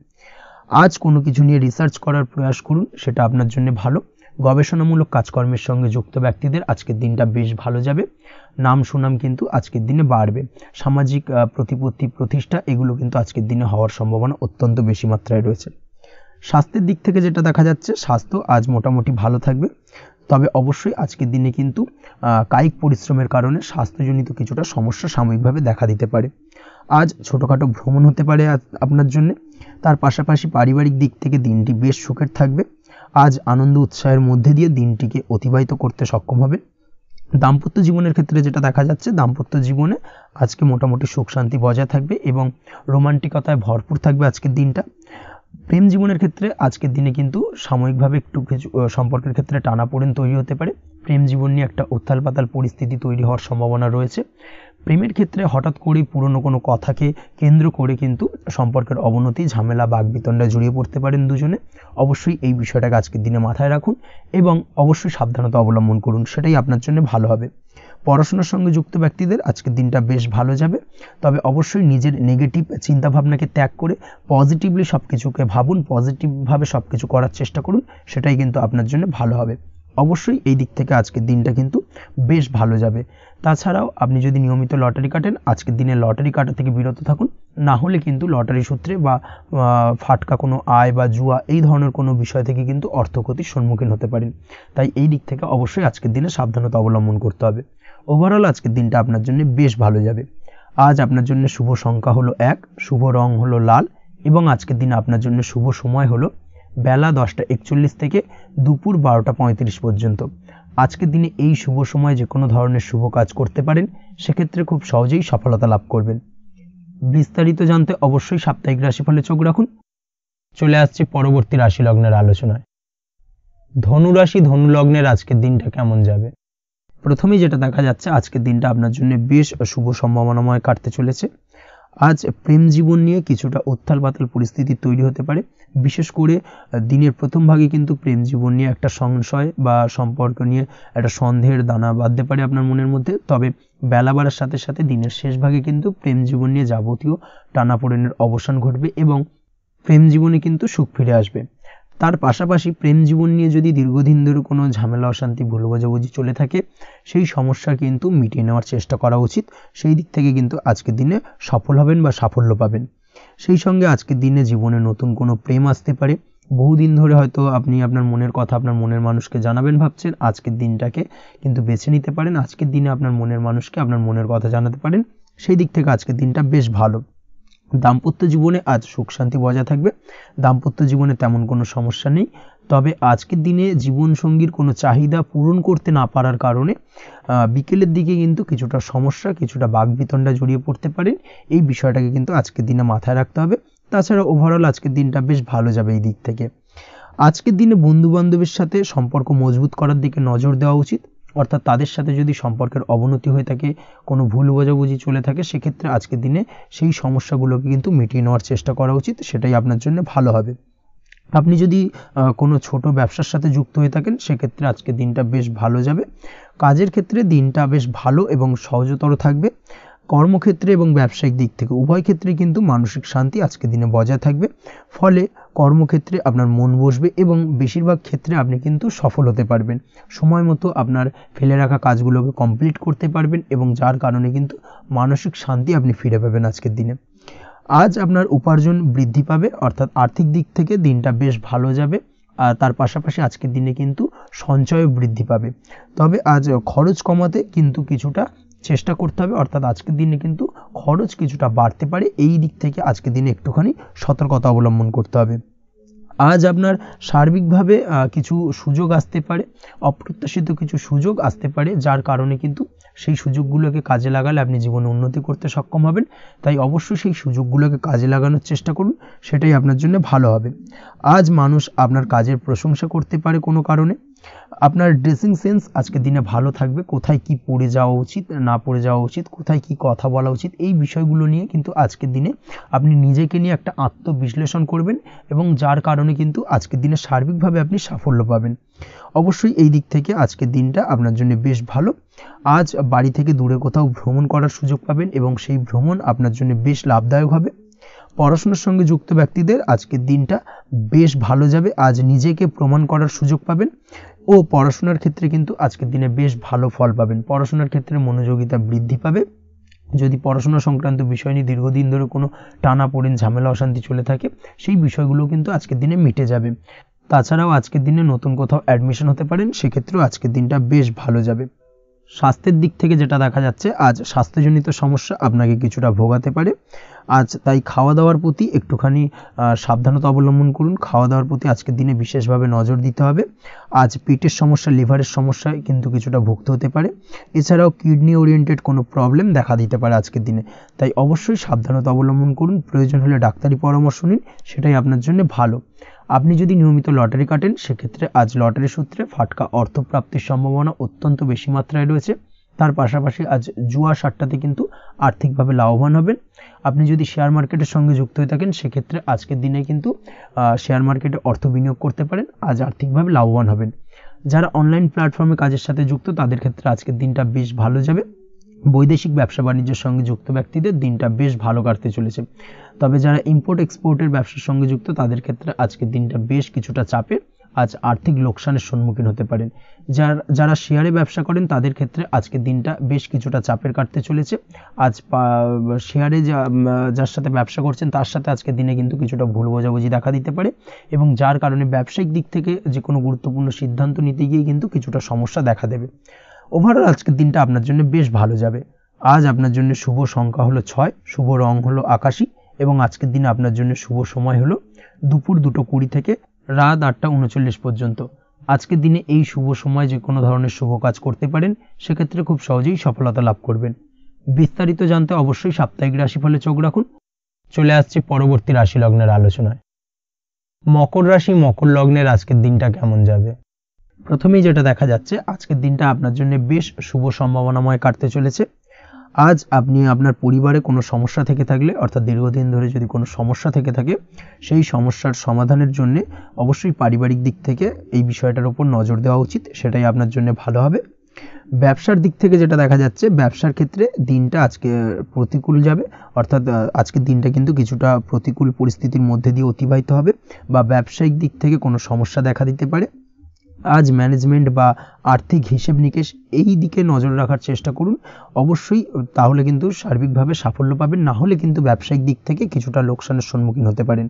আজ কোনো কিছু নিয়ে রিসার্চ করার প্রয়াস করুন, সেটা আপনার জন্য ভালো। গবেষণামূলক কাজকর্মের সঙ্গে যুক্ত ব্যক্তিদের আজকের দিনটা বেশ ভালো যাবে। নাম সুনাম কিন্তু আজকের দিনে বাড়বে। সামাজিক প্রতিপত্তি প্রতিষ্ঠা এগুলো কিন্তু আজকের দিনে হওয়ার সম্ভাবনা অত্যন্ত বেশি মাত্রায় রয়েছে। স্বাস্থ্যের দিক থেকে যেটা দেখা যাচ্ছে, স্বাস্থ্য আজ মোটামুটি ভালো থাকবে। তবে অবশ্যই আজকের দিনে কিন্তু কায়িক পরিশ্রমের কারণে স্বাস্থ্যজনিত কিছুটা সমস্যা সাময়িকভাবে দেখা দিতে পারে। আজ ছোটোখাটো ভ্রমণ হতে পারে আপনার জন্য। তার পাশাপাশি পারিবারিক দিক থেকে দিনটি বেশ সুখের থাকবে। আজ আনন্দ উৎসাহের মধ্যে দিয়ে দিনটিকে অতিবাহিত করতে সক্ষম হবে। দাম্পত্য জীবনের ক্ষেত্রে যেটা দেখা যাচ্ছে, দাম্পত্য জীবনে আজকে মোটামুটি সুখ শান্তি বজায় থাকবে এবং রোমান্টিকতায় ভরপুর থাকবে আজকের দিনটা। প্রেম জীবনের ক্ষেত্রে আজকের দিনে কিন্তু সাময়িকভাবে একটু কিছু সম্পর্কের ক্ষেত্রে টানাপোড়েন তৈরি হতে পারে। প্রেম জীবন নিয়ে একটা উত্থাল পাতাল পরিস্থিতি তৈরি হওয়ার সম্ভাবনা রয়েছে। প্রেমের ক্ষেত্রে হঠাৎ করেই পুরনো কোনো কথাকে কেন্দ্র করে কিন্তু সম্পর্কের অবনতি, ঝামেলা, বাগবিতণ্ডায় জড়িয়ে পড়তে পারেন দুজনে। অবশ্যই এই বিষয়টাকে আজকের দিনে মাথায় রাখুন এবং অবশ্যই সাবধানতা অবলম্বন করুন, সেটাই আপনার জন্য ভালো হবে। পড়াশোনার সঙ্গে যুক্ত ব্যক্তিদের আজকের দিনটা বেশ ভালো যাবে। তবে অবশ্যই নিজের নেগেটিভ চিন্তাভাবনাকে ত্যাগ করে পজিটিভলি সব কিছুকে ভাবুন, পজিটিভভাবে সব কিছু করার চেষ্টা করুন, সেটাই কিন্তু আপনার জন্য ভালো হবে। অবশ্যই এই দিক থেকে আজকের দিনটা কিন্তু বেশ ভালো যাবে। তাছাড়াও আপনি যদি নিয়মিত লটারি কাটেন, আজকের দিনে লটারি কাটা থেকে বিরত থাকুন। না হলে কিন্তু লটারি সূত্রে বা ফাটকা কোনো আয় বা জুয়া এই ধরনের কোনো বিষয় থেকে কিন্তু অর্থক্ষতির সম্মুখীন হতে পারেন। তাই এই দিক থেকে অবশ্যই আজকের দিনে সাবধানতা অবলম্বন করতে হবে। ওভারঅল আজকের দিনটা আপনার জন্য বেশ ভালো যাবে। আজ আপনার জন্য শুভ সংখ্যা হলো 1, শুভ রং হলো লাল এবং আজকের দিনে আপনার জন্য শুভ সময় হলো বেলা 10:41 থেকে দুপুর 12:35 পর্যন্ত। আজকের দিনে এই শুভ সময়ে যে কোনো ধরনের শুভ কাজ করতে পারেন, সেক্ষেত্রে খুব সহজেই সফলতা লাভ করবেন। বিস্তারিত জানতে অবশ্যই সাপ্তাহিক রাশিফলে চোখ রাখুন। চলে আসছে পরবর্তী রাশি লগ্নের আলোচনায়। ধনু রাশি, ধনু লগ্নের আজকের দিনটা কেমন যাবে? প্রথমেই যেটা দেখা যাচ্ছে, আজকের দিনটা আপনার জন্য বেশ শুভ সম্ভাবনাময় কাটতে চলেছে। আজ প্রেম জীবন নিয়ে কিছুটা উত্থাল পাতাল পরিস্থিতি তৈরি হতে পারে। বিশেষ করে দিনের প্রথম ভাগে কিন্তু প্রেম জীবন নিয়ে একটা সংশয় বা সম্পর্ক নিয়ে একটা সন্দেহের দানা বাঁধতে পারে আপনার মনের মধ্যে। তবে বেলা বাড়ার সাথে সাথে দিনের শেষ ভাগে কিন্তু প্রেম জীবন নিয়ে যাবতীয় টানাপোড়েনের অবসান ঘটবে এবং প্রেম জীবনে কিন্তু সুখ ফিরে আসবে। তার পাশাপাশি প্রেম জীবন নিয়ে যদি দীর্ঘদিন ধরে কোনো ঝামেলা, অশান্তি, ভুল বোঝাবুঝি চলে থাকে, সেই সমস্যা কিন্তু মিটিয়ে নেওয়ার চেষ্টা করা উচিত। সেই দিক থেকে কিন্তু আজকের দিনে সফল হবেন বা সাফল্য পাবেন। সেই সঙ্গে আজকের দিনে জীবনে নতুন কোনো প্রেম আসতে পারে। বহুদিন ধরে হয়তো আপনি আপনার মনের কথা আপনার মনের মানুষকে জানাবেন ভাবছেন, আজকের দিনটাকে কিন্তু বেছে নিতে পারেন। আজকের দিনে আপনার মনের মানুষকে আপনার মনের কথা জানাতে পারেন। সেই দিক থেকে আজকের দিনটা বেশ ভালো। দাম্পত্য জীবনে আজ সুখ শান্তি বজায় থাকবে। দাম্পত্য জীবনে তেমন কোনো সমস্যা নেই। তবে আজকের দিনে জীবনসঙ্গীর কোনো চাহিদা পূরণ করতে না পারার কারণে বিকেলের দিকে কিন্তু কিছুটা সমস্যা, কিছুটা বাকবিতণ্ডা জড়িয়ে পড়তে পারেন। এই বিষয়টাকে কিন্তু আজকের দিনে মাথায় রাখতে হবে। তাছাড়া ওভারঅল আজকের দিনটা বেশ ভালো যাবে এই দিক থেকে। আজকের দিনে বন্ধুবান্ধবের সাথে সম্পর্ক মজবুত করার দিকে নজর দেওয়া উচিত। অর্থাৎ তাদের সাথে যদি সম্পর্কের অবনতি হয়ে থাকে, কোনো ভুল বোঝাবুঝি চলে থাকে, সেক্ষেত্রে আজকের দিনে সেই সমস্যাগুলোকে কিন্তু মিটিয়ে নেওয়ার চেষ্টা করা উচিত। সেটাই আপনার জন্য ভালো হবে। আপনি যদি কোনো ছোট ব্যবসার সাথে যুক্ত হয়ে থাকেন, সেক্ষেত্রে আজকের দিনটা বেশ ভালো যাবে। কাজের ক্ষেত্রে দিনটা বেশ ভালো এবং সহজতর থাকবে। কর্মক্ষেত্রে এবং ব্যবসায়িক দিক থেকে উভয় ক্ষেত্রে কিন্তু মানসিক শান্তি আজকের দিনে বজায় থাকবে। ফলে কর্মক্ষেত্রে আপনার মন বসবে এবং বেশিরভাগ ক্ষেত্রে আপনি কিন্তু সফল হতে পারবেন। সময় মতো আপনার ফেলে রাখা কাজগুলোকে কমপ্লিট করতে পারবেন এবং যার কারণে কিন্তু মানসিক শান্তি আপনি ফিরে পাবেন আজকের দিনে। আজ আপনার উপার্জন বৃদ্ধি পাবে, অর্থাৎ আর্থিক দিক থেকে দিনটা বেশ ভালো যাবে। আর তার পাশাপাশি আজকের দিনে কিন্তু সঞ্চয় বৃদ্ধি পাবে। তবে আজ খরচ কমাতে কিন্তু কিছুটা চেষ্টা করতে হবে, অর্থাৎ আজকের দিনে কিন্তু খরচ কিছুটা বাড়তে পারে, এই দিক থেকে আজকের দিনে একটুখানি সতর্কতা অবলম্বন করতে হবে। আজ আপনার সার্বিকভাবে কিছু সুযোগ আসতে পারে, অপ্রত্যাশিত কিছু সুযোগ আসতে পারে, যার কারণে কিন্তু সেই সুযোগগুলোকে কাজে লাগালে আপনি জীবনে উন্নতি করতে সক্ষম হবেন। তাই অবশ্যই সেই সুযোগগুলোকে কাজে লাগানোর চেষ্টা করুন, সেটাই আপনার জন্য ভালো হবে। আজ মানুষ আপনার কাজের প্রশংসা করতে পারে কোনো কারণে। আপনার ড্রেসিং সেন্স আজকের দিনে ভালো থাকবে, কোথায় কি পরে যাওয়া উচিত না পরে যাওয়া উচিত, কোথায় কি কথা বলা উচিত, এই বিষয়গুলো নিয়ে কিন্তু আজকের দিনে আপনি নিজেকে নিয়ে একটা আত্মবিশ্লেষণ করবেন, এবং যার কারণে কিন্তু আজকের দিনে সার্বিকভাবে আপনি সাফল্য পাবেন। অবশ্যই এই দিক থেকে আজকের দিনটা আপনার জন্য বেশ ভালো। আজ বাড়ি থেকে দূরে কোথাও ভ্রমণ করার সুযোগ পাবেন, এবং সেই ভ্রমণ আপনার জন্য বেশ লাভদায়ক হবে। পড়াশোনার সঙ্গে যুক্ত ব্যক্তিদের আজকের দিনটা বেশ ভালো যাবে। আজ নিজেকে প্রমাণ করার সুযোগ পাবেন, ও পড়াশোনার ক্ষেত্রে কিন্তু আজকের দিনে বেশ ভালো ফল পাবেন। পড়াশোনার ক্ষেত্রে মনোযোগিতা বৃদ্ধি পাবে। যদি পড়াশোনা সংক্রান্ত বিষয় নিয়ে দীর্ঘদিন ধরে কোনো টানাপোড়েন, ঝামেলা, অশান্তি চলে থাকে, সেই বিষয়গুলো কিন্তু আজকের দিনে মিটে যাবে। তাছাড়াও আজকের দিনে নতুন কোথাও অ্যাডমিশন হতে পারেন, সেক্ষেত্রেও আজকের দিনটা বেশ ভালো যাবে। স্বাস্থ্যের দিক থেকে যেটা দেখা যাচ্ছে, আজ স্বাস্থ্যজনিত সমস্যা আপনাকে কিছুটা ভোগাতে পারে। আজ তাই খাওয়া দাওয়ার প্রতি একটুখানি সাবধানতা অবলম্বন করুন। খাওয়া দাওয়ার প্রতি আজকের দিনে বিশেষভাবে নজর দিতে হবে। আজ পেটের সমস্যা, লিভারের সমস্যায় কিন্তু কিছুটা ভুগতে হতে পারে। এছাড়াও কিডনি ওরিয়েন্টেড কোনো প্রবলেম দেখা দিতে পারে আজকের দিনে, তাই অবশ্যই সাবধানতা অবলম্বন করুন। প্রয়োজন হলে ডাক্তারি পরামর্শ নিন, সেটাই আপনার জন্য ভালো। আপনি যদি নিয়মিত লটারি কাটেন, সেক্ষেত্রে আজ লটারি সূত্রে ফাটকা অর্থপ্রাপ্তির সম্ভাবনা অত্যন্ত বেশি মাত্রায় রয়েছে। তার পাশাপাশি আজ জুয়া সাট্টাতে কিন্তু আর্থিকভাবে লাভবান হবেন। আপনি যদি শেয়ার মার্কেটের সঙ্গে যুক্ত হয়ে থাকেন, সেক্ষেত্রে আজকের দিনে কিন্তু শেয়ার মার্কেটে অর্থ বিনিয়োগ করতে পারেন, আজ আর্থিকভাবে লাভবান হবেন। যারা অনলাইন প্ল্যাটফর্মে কাজের সাথে যুক্ত, তাদের ক্ষেত্রে আজকের দিনটা বেশ ভালো যাবে। বৈদেশিক ব্যবসা বাণিজ্যের সঙ্গে যুক্ত ব্যক্তিদের দিনটা বেশ ভালো কাটতে চলেছে। তবে যারা ইম্পোর্ট এক্সপোর্টের ব্যবসার সঙ্গে যুক্ত, তাদের ক্ষেত্রে আজকের দিনটা বেশ কিছুটা চাপের। আজ আর্থিক লোকসানের সম্মুখীন হতে পারেন। যারা শেয়ারে ব্যবসা করেন, তাদের ক্ষেত্রে আজকের দিনটা বেশ কিছুটা চাপের কাটতে চলেছে। আজ শেয়ারে যার সাথে ব্যবসা করছেন, তার সাথে আজকের দিনে কিন্তু কিছুটা ভুল বোঝাবুঝি দেখা দিতে পারে, এবং যার কারণে ব্যবসায়িক দিক থেকে যে কোনো গুরুত্বপূর্ণ সিদ্ধান্ত নিতে গিয়ে কিন্তু কিছুটা সমস্যা দেখা দেবে। ওভারঅল আজকের দিনটা আপনার জন্য বেশ ভালো যাবে। আজ আপনার জন্য শুভ সংখ্যা হলো 6, শুভ রং হলো আকাশী, এবং আজকের দিনে আপনার জন্য শুভ সময় হলো দুপুর 2:20 থেকে রাত 8:39 পর্যন্ত। আজকের দিনে এই শুভ সময় যে কোনো ধরনের শুভ কাজ করতে পারেন, সেক্ষেত্রে খুব সহজেই সফলতা লাভ করবেন। বিস্তারিত জানতে অবশ্যই সাপ্তাহিক রাশিফলে চোখ রাখুন। চলে আসছে পরবর্তী রাশি লগ্নের আলোচনায়। মকর রাশি, মকর লগ্নের আজকের দিনটা কেমন যাবে? প্রথমেই যেটা দেখা যাচ্ছে, আজকের দিনটা আপনার জন্য বেশ শুভ সম্ভাবনাময় কাটতে চলেছে। আজ আপনি আপনার পরিবারে কোনো সমস্যা থেকে থাকলে, অর্থাৎ দীর্ঘদিন ধরে যদি কোনো সমস্যা থেকে থাকে, সেই সমস্যার সমাধানের জন্য অবশ্যই পারিবারিক দিক থেকে এই বিষয়টার উপর নজর দেওয়া উচিত, সেটাই আপনার জন্য ভালো হবে। ব্যবসার দিক থেকে যেটা দেখা যাচ্ছে, ব্যবসার ক্ষেত্রে দিনটা আজকে প্রতিকূল যাবে, অর্থাৎ আজকের দিনটা কিন্তু কিছুটা প্রতিকূল পরিস্থিতির মধ্যে দিয়ে অতিবাহিত হবে, বা ব্যবসায়িক দিক থেকে কোনো সমস্যা দেখা দিতে পারে। আজ ম্যানেজমেন্ট বা আর্থিক হিসেব নিকেশ এই দিকে নজর রাখার চেষ্টা করুন অবশ্যই, তাহলে কিন্তু সার্বিকভাবে সাফল্য পাবেন। না হলে কিন্তু ব্যবসায়িক দিক থেকে কিছুটা লোকসানের সম্মুখীন হতে পারেন।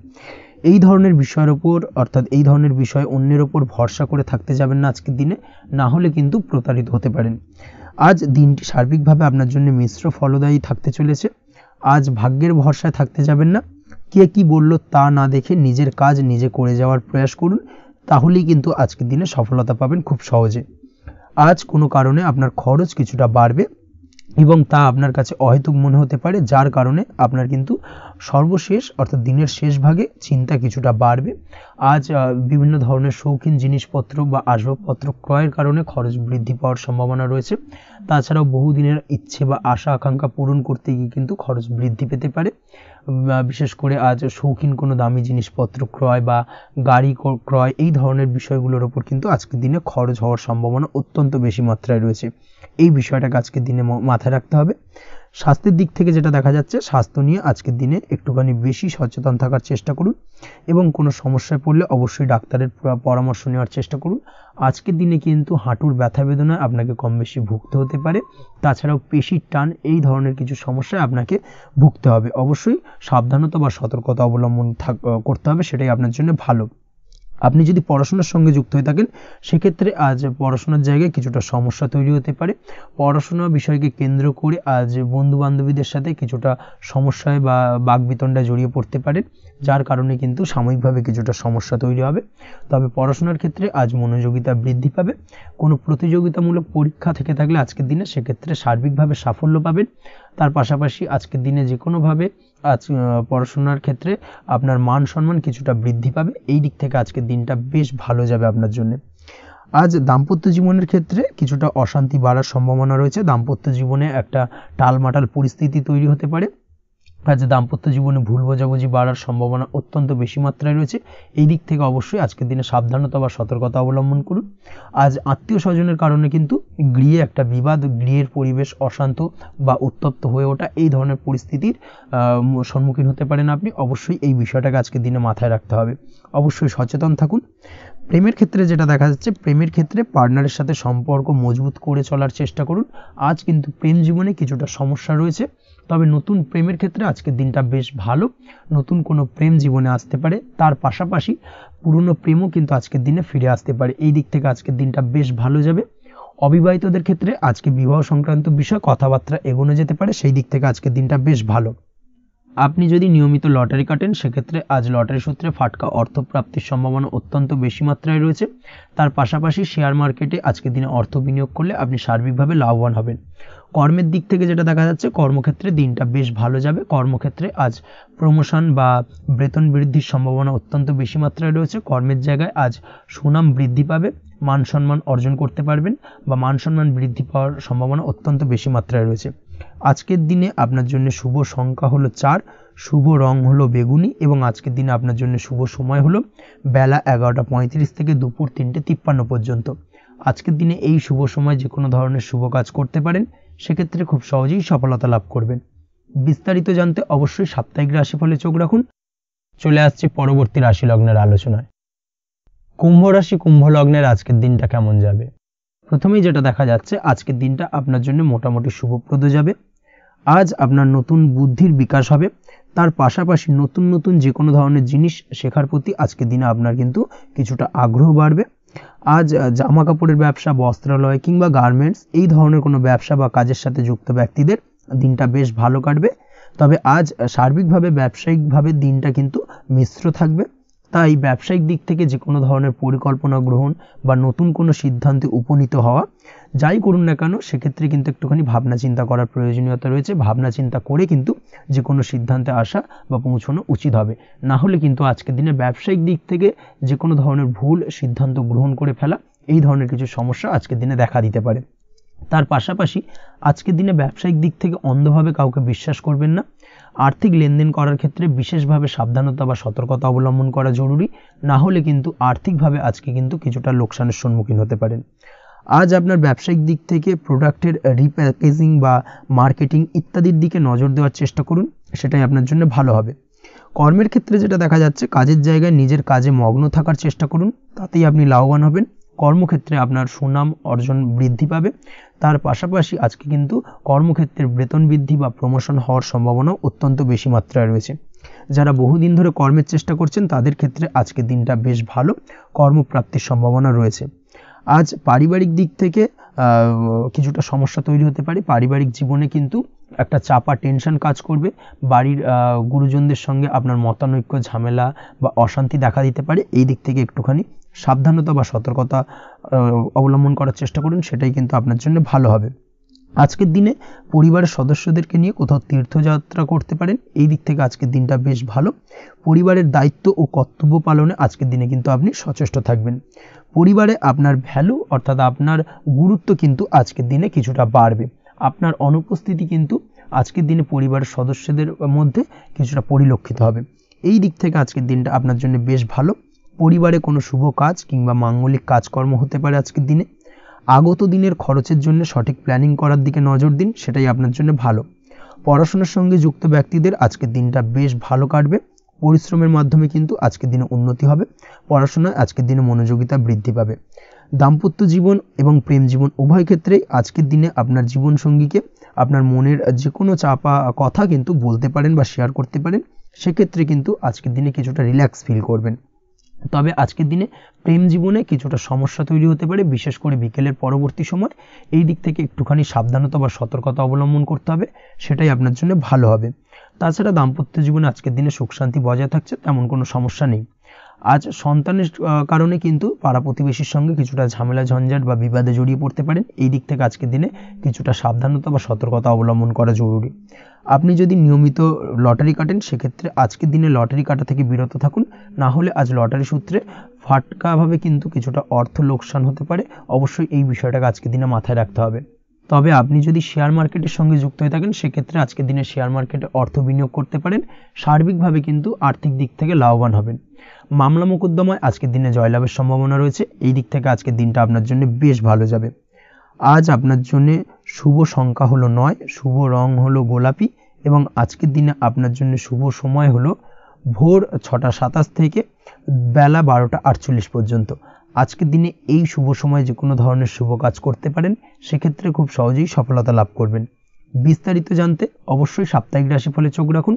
এই ধরনের বিষয়ের ওপর, অর্থাৎ এই ধরনের বিষয় অন্যের ওপর ভরসা করে থাকতে যাবেন না আজকের দিনে, না হলে কিন্তু প্রতারিত হতে পারেন। আজ দিনটি সার্বিকভাবে আপনার জন্য মিশ্র ফলদায়ী থাকতে চলেছে। আজ ভাগ্যের ভরসায় থাকতে যাবেন না। কে কি বলল তা না দেখে নিজের কাজ নিজে করে যাওয়ার প্রয়াস করুন, তাহলেই কিন্তু আজকের দিনে সফলতা পাবেন খুব সহজে। আজ কোনো কারণে আপনার খরচ কিছুটা বাড়বে, এবং তা আপনার কাছে অহেতুক মনে হতে পারে, যার কারণে আপনার কিন্তু সর্বশেষ, অর্থাৎ দিনের শেষ ভাগে চিন্তা কিছুটা বাড়বে। আজ বিভিন্ন ধরনের শৌখিন জিনিসপত্র বা আসবাবপত্র ক্রয়ের কারণে খরচ বৃদ্ধি পাওয়ার সম্ভাবনা রয়েছে। তাছাড়াও বহুদিনের ইচ্ছে বা আশা আকাঙ্ক্ষা পূরণ করতে গিয়ে কিন্তু খরচ বৃদ্ধি পেতে পারে। বিশেষ করে আজ শৌখিন কোনো দামি জিনিসপত্র ক্রয় বা গাড়ি ক্রয়, এই ধরনের বিষয়গুলোর ওপর কিন্তু আজকের দিনে খরচ হওয়ার সম্ভাবনা অত্যন্ত বেশি মাত্রায় রয়েছে। এই বিষয়টাকে আজকের দিনে মাথায় রাখতে হবে। স্বাস্থ্যের দিক থেকে যেটা দেখা যাচ্ছে, স্বাস্থ্য নিয়ে আজকের দিনে একটুখানি বেশি সচেতন থাকার চেষ্টা করুন, এবং কোনো সমস্যায় পড়লে অবশ্যই ডাক্তারের পরামর্শ নেওয়ার চেষ্টা করুন। আজকের দিনে কিন্তু হাঁটুর ব্যথা বেদনায় আপনাকে কম বেশি ভুগতে হতে পারে। তাছাড়াও পেশির টান, এই ধরনের কিছু সমস্যায় আপনাকে ভুগতে হবে। অবশ্যই সাবধানতা বা সতর্কতা অবলম্বন করতে হবে, সেটাই আপনার জন্য ভালো। আপনি যদি পড়াশোনার সঙ্গে যুক্ত হয়ে থাকেন সেক্ষেত্রে আজ পড়াশোনার জায়গায় কিছুটা সমস্যা তৈরি হতে পারে। পড়াশোনা বিষয়কে কেন্দ্র করে আজ বন্ধু বান্ধবীদের সাথে কিছুটা সমস্যায় বা বাকবিতণ্ডায় জড়িয়ে পড়তে পারেন, যার কারণে কিন্তু সাময়িকভাবে কিছুটা সমস্যা তৈরি হবে। তবে পড়াশোনার ক্ষেত্রে আজ মনোযোগিতা বৃদ্ধি পাবে। কোনো প্রতিযোগিতামূলক পরীক্ষা থেকে থাকলে আজকের দিনে সেক্ষেত্রে সার্বিকভাবে সাফল্য পাবেন। তার পাশাপাশি আজকের দিনে যে কোনোভাবে আজ পড়াশোনার ক্ষেত্রে আপনার মান সম্মান কিছুটা বৃদ্ধি পাবে। এই দিক থেকে আজকের দিনটা বেশ ভালো যাবে আপনার জন্য। আজ দাম্পত্য জীবনের ক্ষেত্রে কিছুটা অশান্তি বাড়ার সম্ভাবনা রয়েছে। দাম্পত্য জীবনে একটা টালমাটাল পরিস্থিতি তৈরি হতে পারে। আজ দাম্পত্য জীবনে ভুল বোঝাবুঝি বাড়ার সম্ভাবনা অত্যন্ত বেশি মাত্রায় রয়েছে। এই দিক থেকে অবশ্যই আজকের দিনে সাবধানতা বা সতর্কতা অবলম্বন করুন। আজ আত্মীয় স্বজনের কারণে কিন্তু গৃহে একটা বিবাদ, গৃহের পরিবেশ অশান্ত বা উত্তপ্ত হয়ে ওঠা, এই ধরনের পরিস্থিতির সম্মুখীন হতে পারেন আপনি। অবশ্যই এই বিষয়টাকে আজকের দিনে মাথায় রাখতে হবে। অবশ্যই সচেতন থাকুন। প্রেমের ক্ষেত্রে যেটা দেখা যাচ্ছে, প্রেমের ক্ষেত্রে পার্টনারের সাথে সম্পর্ক মজবুত করে চলার চেষ্টা করুন। আজ কিন্তু প্রেম জীবনে কিছুটা সমস্যা রয়েছে, তবে নতুন প্রেমের ক্ষেত্রে আজকের দিনটা বেশ ভালো। নতুন কোনো প্রেম জীবনে আসতে পারে, তার পাশাপাশি পুরনো প্রেমও কিন্তু আজকের দিনে ফিরে আসতে পারে। এই দিক থেকে আজকের দিনটা বেশ ভালো যাবে। অবিবাহিতদের ক্ষেত্রে আজকে বিবাহ সংক্রান্ত বিষয় কথাবার্তা এগোনো যেতে পারে, সেই দিক থেকে আজকের দিনটা বেশ ভালো। আপনি যদি নিয়মিত লটারি কাটেন সেক্ষেত্রে আজ লটারি সূত্রে ফাটকা অর্থপ্রাপ্তির সম্ভাবনা অত্যন্ত বেশি মাত্রায় রয়েছে। তার পাশাপাশি শেয়ার মার্কেটে আজকের দিনে অর্থ বিনিয়োগ করলে আপনি সার্বিকভাবে লাভবান হবেন। কর্মের দিক থেকে যেটা দেখা যাচ্ছে, কর্মক্ষেত্রে দিনটা বেশ ভালো যাবে। কর্মক্ষেত্রে আজ প্রমোশন বা বেতন বৃদ্ধির সম্ভাবনা অত্যন্ত বেশি মাত্রায় রয়েছে। কর্মের জায়গায় আজ সুনাম বৃদ্ধি পাবে, মান সম্মান অর্জন করতে পারবেন বা মান সম্মান বৃদ্ধি পাওয়ার সম্ভাবনা অত্যন্ত বেশি মাত্রায় রয়েছে। আজকের দিনে আপনার জন্য শুভ সংখ্যা হলো 4, শুভ রং হলো বেগুনি এবং আজকের দিনে আপনার জন্য শুভ সময় হলো বেলা 11:35 থেকে দুপুর 3:53 পর্যন্ত। আজকের দিনে এই শুভ সময় যে কোনো ধরনের শুভ কাজ করতে পারেন, সেক্ষেত্রে খুব সহজেই সফলতা লাভ করবেন। বিস্তারিত জানতে অবশ্যই সাপ্তাহিক রাশিফলে চোখ রাখুন। চলে আসছে পরবর্তী রাশি লগ্নের আলোচনায়। কুম্ভ রাশি, কুম্ভ লগ্নের আজকের দিনটা কেমন যাবে? প্রথমেই যেটা দেখা যাচ্ছে, আজকের দিনটা আপনার জন্য মোটামুটি শুভপ্রদ যাবে। আজ আপনার নতুন বুদ্ধির বিকাশ হবে। তার পাশাপাশি নতুন নতুন যে কোনো ধরনের জিনিস শেখার প্রতি আজকের দিনে আপনার কিন্তু কিছুটা আগ্রহ বাড়বে। আজ জামা কাপড়ের ব্যবসা, বস্ত্রালয় কিংবা গার্মেন্টস এই ধরনের কোনো ব্যবসা বা কাজের সাথে যুক্ত ব্যক্তিদের দিনটা বেশ ভালো কাটবে। তবে আজ সার্বিকভাবে ব্যবসায়িকভাবে দিনটা কিন্তু মিশ্র থাকবে। তাই ব্যবসায়িক দিক থেকে যে কোনো ধরনের পরিকল্পনা গ্রহণ বা নতুন কোনো সিদ্ধান্তে উপনীত হওয়া, যাই করুন না কেন সেক্ষেত্রে কিন্তু একটুখানি ভাবনা চিন্তা করার প্রয়োজনীয়তা রয়েছে। ভাবনা চিন্তা করে কিন্তু যে কোনো সিদ্ধান্তে আসা বা পৌঁছানো উচিত হবে। না হলে কিন্তু আজকের দিনে ব্যবসায়িক দিক থেকে যে কোনো ধরনের ভুল সিদ্ধান্ত গ্রহণ করে ফেলা, এই ধরনের কিছু সমস্যা আজকের দিনে দেখা দিতে পারে। তার পাশাপাশি আজকের দিনে ব্যবসায়িক দিক থেকে অন্ধভাবে কাউকে বিশ্বাস করবেন না। আর্থিক লেনদেন করার ক্ষেত্রে বিশেষভাবে সাবধানতা বা সতর্কতা অবলম্বন করা জরুরি। না হলে কিন্তু আর্থিকভাবে আজকে কিন্তু কিছুটা লোকসানের সম্মুখীন হতে পারেন। আজ আপনার ব্যবসায়িক দিক থেকে প্রোডাক্টের রিপ্যাকেজিং বা মার্কেটিং ইত্যাদির দিকে নজর দেওয়ার চেষ্টা করুন, সেটাই আপনার জন্য ভালো হবে। কর্মের ক্ষেত্রে যেটা দেখা যাচ্ছে, কাজের জায়গায় নিজের কাজে মগ্ন থাকার চেষ্টা করুন, তাতেই আপনি লাভবান হবেন। কর্মক্ষেত্রে আপনার সুনাম অর্জন বৃদ্ধি পাবে। তার পাশাপাশি আজকে কিন্তু কর্মক্ষেত্রের বেতন বৃদ্ধি বা প্রমোশন হওয়ার সম্ভাবনাও অত্যন্ত বেশি মাত্রায় রয়েছে। যারা বহুদিন ধরে কর্মের চেষ্টা করছেন তাদের ক্ষেত্রে আজকের দিনটা বেশ ভালো, কর্মপ্রাপ্তির সম্ভাবনা রয়েছে। আজ পারিবারিক দিক থেকে কিছুটা সমস্যা তৈরি হতে পারে। পারিবারিক জীবনে কিন্তু একটা চাপা টেনশন কাজ করবে। বাড়ির গুরুজনদের সঙ্গে আপনার মতানৈক্য, ঝামেলা বা অশান্তি দেখা দিতে পারে। এই দিক থেকে একটুখানি সাবধানতা বা সতর্কতা অবলম্বন করার চেষ্টা করুন, সেটাই কিন্তু আপনার জন্য ভালো হবে। আজকের দিনে পরিবারের সদস্যদেরকে নিয়ে কোথাও তীর্থযাত্রা করতে পারেন। এই দিক থেকে আজকের দিনটা বেশ ভালো। পরিবারের দায়িত্ব ও কর্তব্য পালনে আজকের দিনে কিন্তু আপনি সচেষ্ট থাকবেন। পরিবারে আপনার ভ্যালু অর্থাৎ আপনার গুরুত্ব কিন্তু আজকের দিনে কিছুটা বাড়বে। আপনার অনুপস্থিতি কিন্তু আজকের দিনে পরিবারের সদস্যদের মধ্যে কিছুটা পরিলক্ষিত হবে। এই দিক থেকে আজকের দিনটা আপনার জন্য বেশ ভালো। পরিবারে কোনো শুভ কাজ কিংবা মাঙ্গলিক কাজকর্ম হতে পারে আজকের দিনে। আগত দিনের খরচের জন্য সঠিক প্ল্যানিং করার দিকে নজর দিন, সেটাই আপনার জন্য ভালো। পড়াশোনার সঙ্গে যুক্ত ব্যক্তিদের আজকের দিনটা বেশ ভালো কাটবে। পরিশ্রমের মাধ্যমে কিন্তু আজকের দিনে উন্নতি হবে। পড়াশোনায় আজকের দিনে মনোযোগিতা বৃদ্ধি পাবে। দাম্পত্য জীবন এবং প্রেম জীবন উভয় ক্ষেত্রেই আজকের দিনে আপনার জীবনসঙ্গীকে আপনার মনের যে কোনো চাপা কথা কিন্তু বলতে পারেন বা শেয়ার করতে পারেন। সেক্ষেত্রে কিন্তু আজকের দিনে কিছুটা রিল্যাক্স ফিল করবেন। তবে আজকের দিনে প্রেম জীবনে কিছুটা সমস্যা তৈরি হতে পারে, বিশেষ করে বিকেলের পরবর্তী সময়। এই দিক থেকে একটুখানি সাবধানতা বা সতর্কতা অবলম্বন করতে হবে, সেটাই আপনার জন্য ভালো হবে। তাছাড়া দাম্পত্য জীবনে আজকের দিনে সুখ শান্তি বজায় থাকছে, তেমন কোনো সমস্যা নেই। আজ সন্তানের কারণে কিন্তু পাড়া প্রতিবেশীর সঙ্গে কিছুটা ঝামেলা ঝঞ্ঝাট বা বিবাদে জড়িয়ে পড়তে পারেন। এই দিক থেকে আজকের দিনে কিছুটা সাবধানতা বা সতর্কতা অবলম্বন করা জরুরি। আপনি যদি নিয়মিত লটারি কাটেন, সেক্ষেত্রে আজকের দিনে লটারি কাটা থেকে বিরত থাকুন, না হলে আজ লটারি সূত্রে ফাটকাভাবে কিন্তু কিছুটা অর্থ লোকসান হতে পারে। অবশ্যই এই বিষয়টাকে আজকের দিনে মাথায় রাখতে হবে। তবে আপনি যদি শেয়ার মার্কেটের সঙ্গে যুক্ত হয়ে থাকেন, সেক্ষেত্রে আজকের দিনে শেয়ার মার্কেটে অর্থ বিনিয়োগ করতে পারেন। সার্বিকভাবে কিন্তু আর্থিক দিক থেকে লাভবান হবেন। মামলা মোকদ্দমায় আজকের দিনে জয়লাভের সম্ভাবনা রয়েছে। এই দিক থেকে আজকের দিনটা আপনার জন্য বেশ ভালো যাবে। আজ আপনার জন্য শুভ সংখ্যা হলো 9, শুভ রং হলো গোলাপি এবং আজকের দিনে আপনার জন্য শুভ সময় হলো ভোর 6টা 27 থেকে বেলা 12টা 48 পর্যন্ত। আজকের দিনে এই শুভ সময় যে কোনো ধরনের শুভ কাজ করতে পারেন, সেক্ষেত্রে খুব সহজেই সফলতা লাভ করবেন। বিস্তারিত জানতে অবশ্যই সাপ্তাহিক রাশিফলে চোখ রাখুন।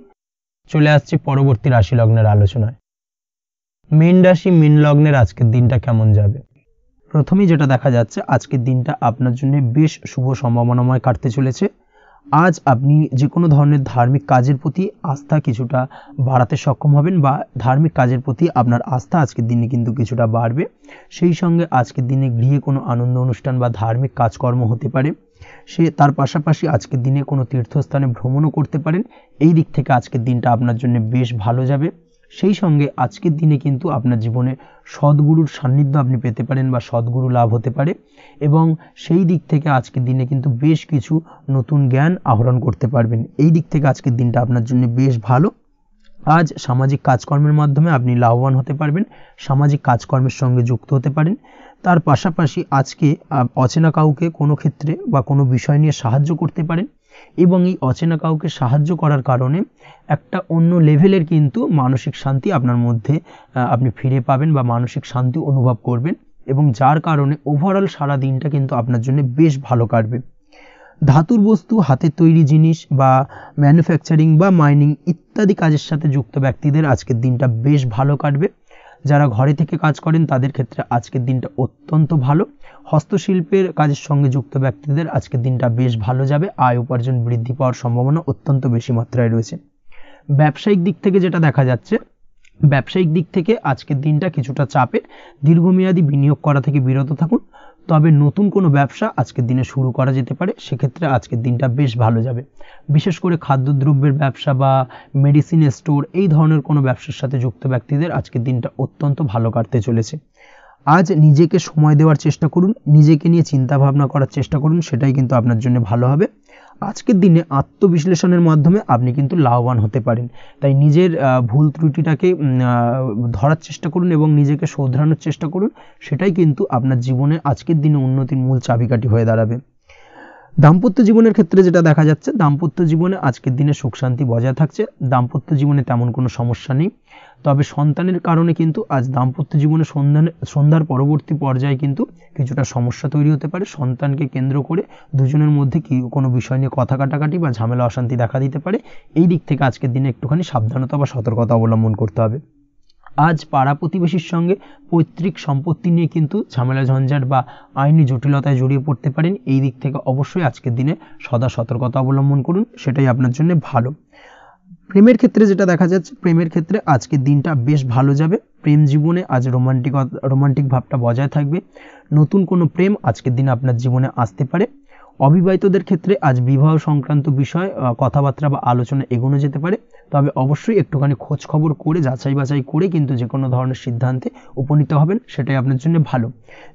চলে আসছে পরবর্তী রাশি লগ্নের আলোচনায়। মীন রাশি মীন লগ্নের আজকের দিনটা কেমন যাবে? প্রথমেই যেটা দেখা যাচ্ছে, আজকের দিনটা আপনার জন্য বেশ শুভ সম্ভাবনাময় কাটতে চলেছে। আজ আপনি যে কোনো ধরনের ধার্মিক কাজের প্রতি আস্থা কিছুটা বাড়াতে সক্ষম হবেন, বা ধার্মিক কাজের প্রতি আপনার আস্থা আজকের দিনে কিন্তু কিছুটা বাড়বে। সেই সঙ্গে আজকের দিনে গৃহে কোনো আনন্দ অনুষ্ঠান বা ধার্মিক কাজকর্ম হতে পারে। তার পাশাপাশি আজকের দিনে কোনো তীর্থস্থানে ভ্রমণও করতে পারেন। এই দিক থেকে আজকের দিনটা আপনার জন্য বেশ ভালো যাবে। সেই সঙ্গে আজকের দিনে কিন্তু আপনার জীবনে সদ্গুরুর সান্নিধ্য আপনি পেতে পারেন বা সদ্গুরু লাভ হতে পারে, এবং সেই দিক থেকে আজকের দিনে কিন্তু বেশ কিছু নতুন জ্ঞান আহরণ করতে পারবেন। এই দিক থেকে আজকের দিনটা আপনার জন্য বেশ ভালো। আজ সামাজিক কাজকর্মের মাধ্যমে আপনি লাভবান হতে পারবেন, সামাজিক কাজকর্মের সঙ্গে যুক্ত হতে পারেন। তার পাশাপাশি আজকে অচেনা কাউকে কোনো ক্ষেত্রে বা কোনো বিষয় নিয়ে সাহায্য করতে পারেন, এবং এই অচেনা কাউকে সাহায্য করার কারণে একটা অন্য লেভেলের কিন্তু মানসিক শান্তি আপনার মধ্যে আপনি ফিরে পাবেন বা মানসিক শান্তি অনুভব করবেন, এবং যার কারণে ওভারঅল সারা দিনটা কিন্তু আপনার জন্য বেশ ভালো কাটবে। ধাতুর বস্তু, হাতের তৈরি জিনিস বা ম্যানুফ্যাকচারিং বা মাইনিং ইত্যাদি কাজের সাথে যুক্ত ব্যক্তিদের আজকের দিনটা বেশ ভালো কাটবে। যারা ঘরে থেকে কাজ করেন তাদের ক্ষেত্রে আজকের দিনটা অত্যন্ত ভালো। হস্তশিল্পের কাজের সঙ্গে যুক্ত ব্যক্তিদের আজকের দিনটা বেশ ভালো যাবে। আয় উপার্জন বৃদ্ধি পাওয়ার সম্ভাবনা অত্যন্ত বেশি মাত্রায় রয়েছে। ব্যবসায়িক দিক থেকে যেটা দেখা যাচ্ছে, ব্যবসায়িক দিক থেকে আজকের দিনটা কিছুটা চাপের। দীর্ঘমেয়াদী বিনিয়োগ করা থেকে বিরত থাকুন। তবে নতুন কোনো ব্যবসা আজকের দিনে শুরু করা যেতে পারে, সেক্ষেত্রে আজকের দিনটা বেশ ভালো যাবে। বিশেষ করে খাদ্যদ্রব্যের ব্যবসা বা মেডিসিন স্টোর, এই ধরনের কোনো ব্যবসার সাথে যুক্ত ব্যক্তিদের আজকের দিনটা অত্যন্ত ভালো কাটতে চলেছে। আজ নিজেকে সময় দেওয়ার চেষ্টা করুন, নিজেকে নিয়ে চিন্তা ভাবনা করার চেষ্টা করুন, সেটাই কিন্তু আপনার জন্য ভালো হবে। আজকের দিনে আত্মবিশ্লেষণের মাধ্যমে আপনি কিন্তু লাভবান হতে পারেন। তাই নিজের ভুল ত্রুটিটাকে ধরার চেষ্টা করুন এবং নিজেকে শোধরানোর চেষ্টা করুন, সেটাই কিন্তু আপনার জীবনে আজকের দিনে উন্নতির মূল চাবিকাঠি হয়ে দাঁড়াবে। দাম্পত্য জীবনের ক্ষেত্রে যেটা দেখা যাচ্ছে, দাম্পত্য জীবনে আজকের দিনে সুখ শান্তি বজায় থাকছে। দাম্পত্য জীবনে তেমন কোনো সমস্যা নেই। তবে সন্তানের কারণে কিন্তু আজ দাম্পত্য জীবনে সন্ধ্যার পরবর্তী পর্যায়ে কিন্তু কিছুটা সমস্যা তৈরি হতে পারে। সন্তানকে কেন্দ্র করে দুজনের মধ্যে কোনো বিষয় নিয়ে কথা কাটাকাটি বা ঝামেলা অশান্তি দেখা দিতে পারে। এই দিক থেকে আজকের দিনে একটুখানি সাবধানতা বা সতর্কতা অবলম্বন করতে হবে। আজ পাড়া প্রতিবেশীর সঙ্গে পৈতৃক সম্পত্তি নিয়ে কিন্তু ঝামেলা ঝঞ্ঝাট বা আইনি জটিলতায় জড়িয়ে পড়তে পারেন। এই দিক থেকে অবশ্যই আজকের দিনে সদা সতর্কতা অবলম্বন করুন, সেটাই আপনার জন্য ভালো। প্রেমের ক্ষেত্রে যেটা দেখা যাচ্ছে, প্রেমের ক্ষেত্রে আজকের দিনটা বেশ ভালো যাবে। প্রেম জীবনে আজ রোমান্টিক ভাবটা বজায় থাকবে। নতুন কোনো প্রেম আজকের দিনে আপনার জীবনে আসতে পারে। অবিবাহিতদের ক্ষেত্রে আজ বিবাহ সংক্রান্ত বিষয় কথাবার্তা বা আলোচনা এগোনো যেতে পারে। তবে অবশ্যই একটুখানি খোঁজ খবর করে যাচাই বাছাই করে কিন্তু যে কোনো ধরনের সিদ্ধান্তে উপনীত হবেন, সেটাই আপনার জন্য ভালো।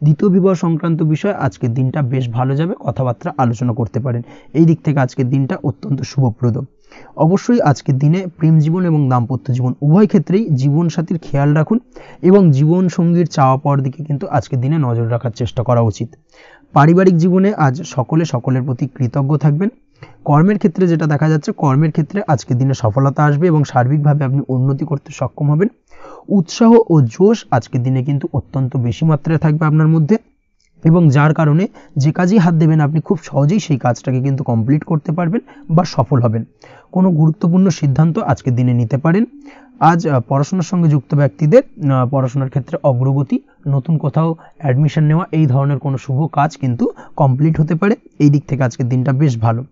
দ্বিতীয় বিবাহ সংক্রান্ত বিষয় আজকের দিনটা বেশ ভালো যাবে, কথাবার্তা আলোচনা করতে পারেন। এই দিক থেকে আজকের দিনটা অত্যন্ত শুভপ্রদ। অবশ্যই আজকের দিনে প্রেম জীবন এবং দাম্পত্য জীবন উভয় ক্ষেত্রেই জীবনসাথীর খেয়াল রাখুন, এবং জীবন সঙ্গীর চাওয়া পাওয়ার দিকে কিন্তু আজকের দিনে নজর রাখার চেষ্টা করা উচিত। পারিবারিক জীবনে আজ সকলের প্রতি কৃতজ্ঞ থাকবেন। কর্মের ক্ষেত্রে যেটা দেখা যাচ্ছে, কর্মের ক্ষেত্রে আজকের দিনে সফলতা আসবে এবং সার্বিকভাবে আপনি উন্নতি করতে সক্ষম হবেন। উৎসাহ ও জোশ আজকের দিনে কিন্তু অত্যন্ত বেশি মাত্রায় থাকবে আপনার মধ্যে, এবং যার কারণে যে কাজেই হাত দেবেন আপনি খুব সহজেই সেই কাজটাকে কিন্তু কমপ্লিট করতে পারবেন বা সফল হবেন। কোনো গুরুত্বপূর্ণ সিদ্ধান্ত আজকের দিনে নিতে পারেন। আজ পড়াশোনার সঙ্গে যুক্ত ব্যক্তিদের পড়াশোনার ক্ষেত্রে অগ্রগতি, নতুন কোথাও অ্যাডমিশন নেওয়া, এই ধরনের কোনো শুভ কাজ কিন্তু কমপ্লিট হতে পারে। এই দিক থেকে আজকের দিনটা বেশ ভালো।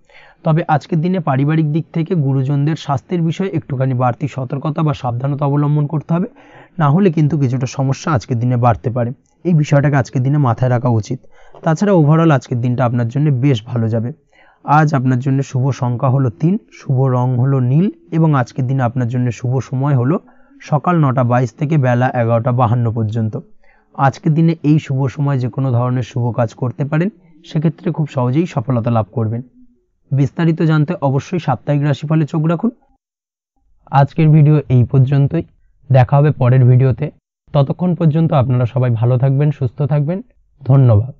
তবে আজকের দিনে পারিবারিক দিক থেকে গুরুজনদের স্বাস্থ্যের বিষয়ে একটুখানি বাড়তি সতর্কতা বা সাবধানতা অবলম্বন করতে হবে, না হলে কিন্তু কিছুটা সমস্যা আজকের দিনে বাড়তে পারে। এই বিষয়টাকে আজকের দিনে মাথায় রাখা উচিত। তাছাড়া ওভারঅল আজকের দিনটা আপনার জন্য বেশ ভালো যাবে। আজ আপনার জন্য শুভ সংখ্যা হলো 3, শুভ রং হলো নীল এবং আজকের দিনে আপনার জন্য শুভ সময় হলো সকাল 9:22 থেকে বেলা 11:52 পর্যন্ত। আজকের দিনে এই শুভ সময় যে কোনো ধরনের শুভ কাজ করতে পারেন, সেক্ষেত্রে খুব সহজেই সফলতা লাভ করবেন। বিস্তারিত জানতে অবশ্যই সাপ্তাহিক রাশিফলে চোখ রাখুন। আজকের ভিডিও এই পর্যন্তই, দেখা হবে পরের ভিডিওতে। ততক্ষণ পর্যন্ত আপনারা সবাই ভালো থাকবেন, সুস্থ থাকবেন। ধন্যবাদ।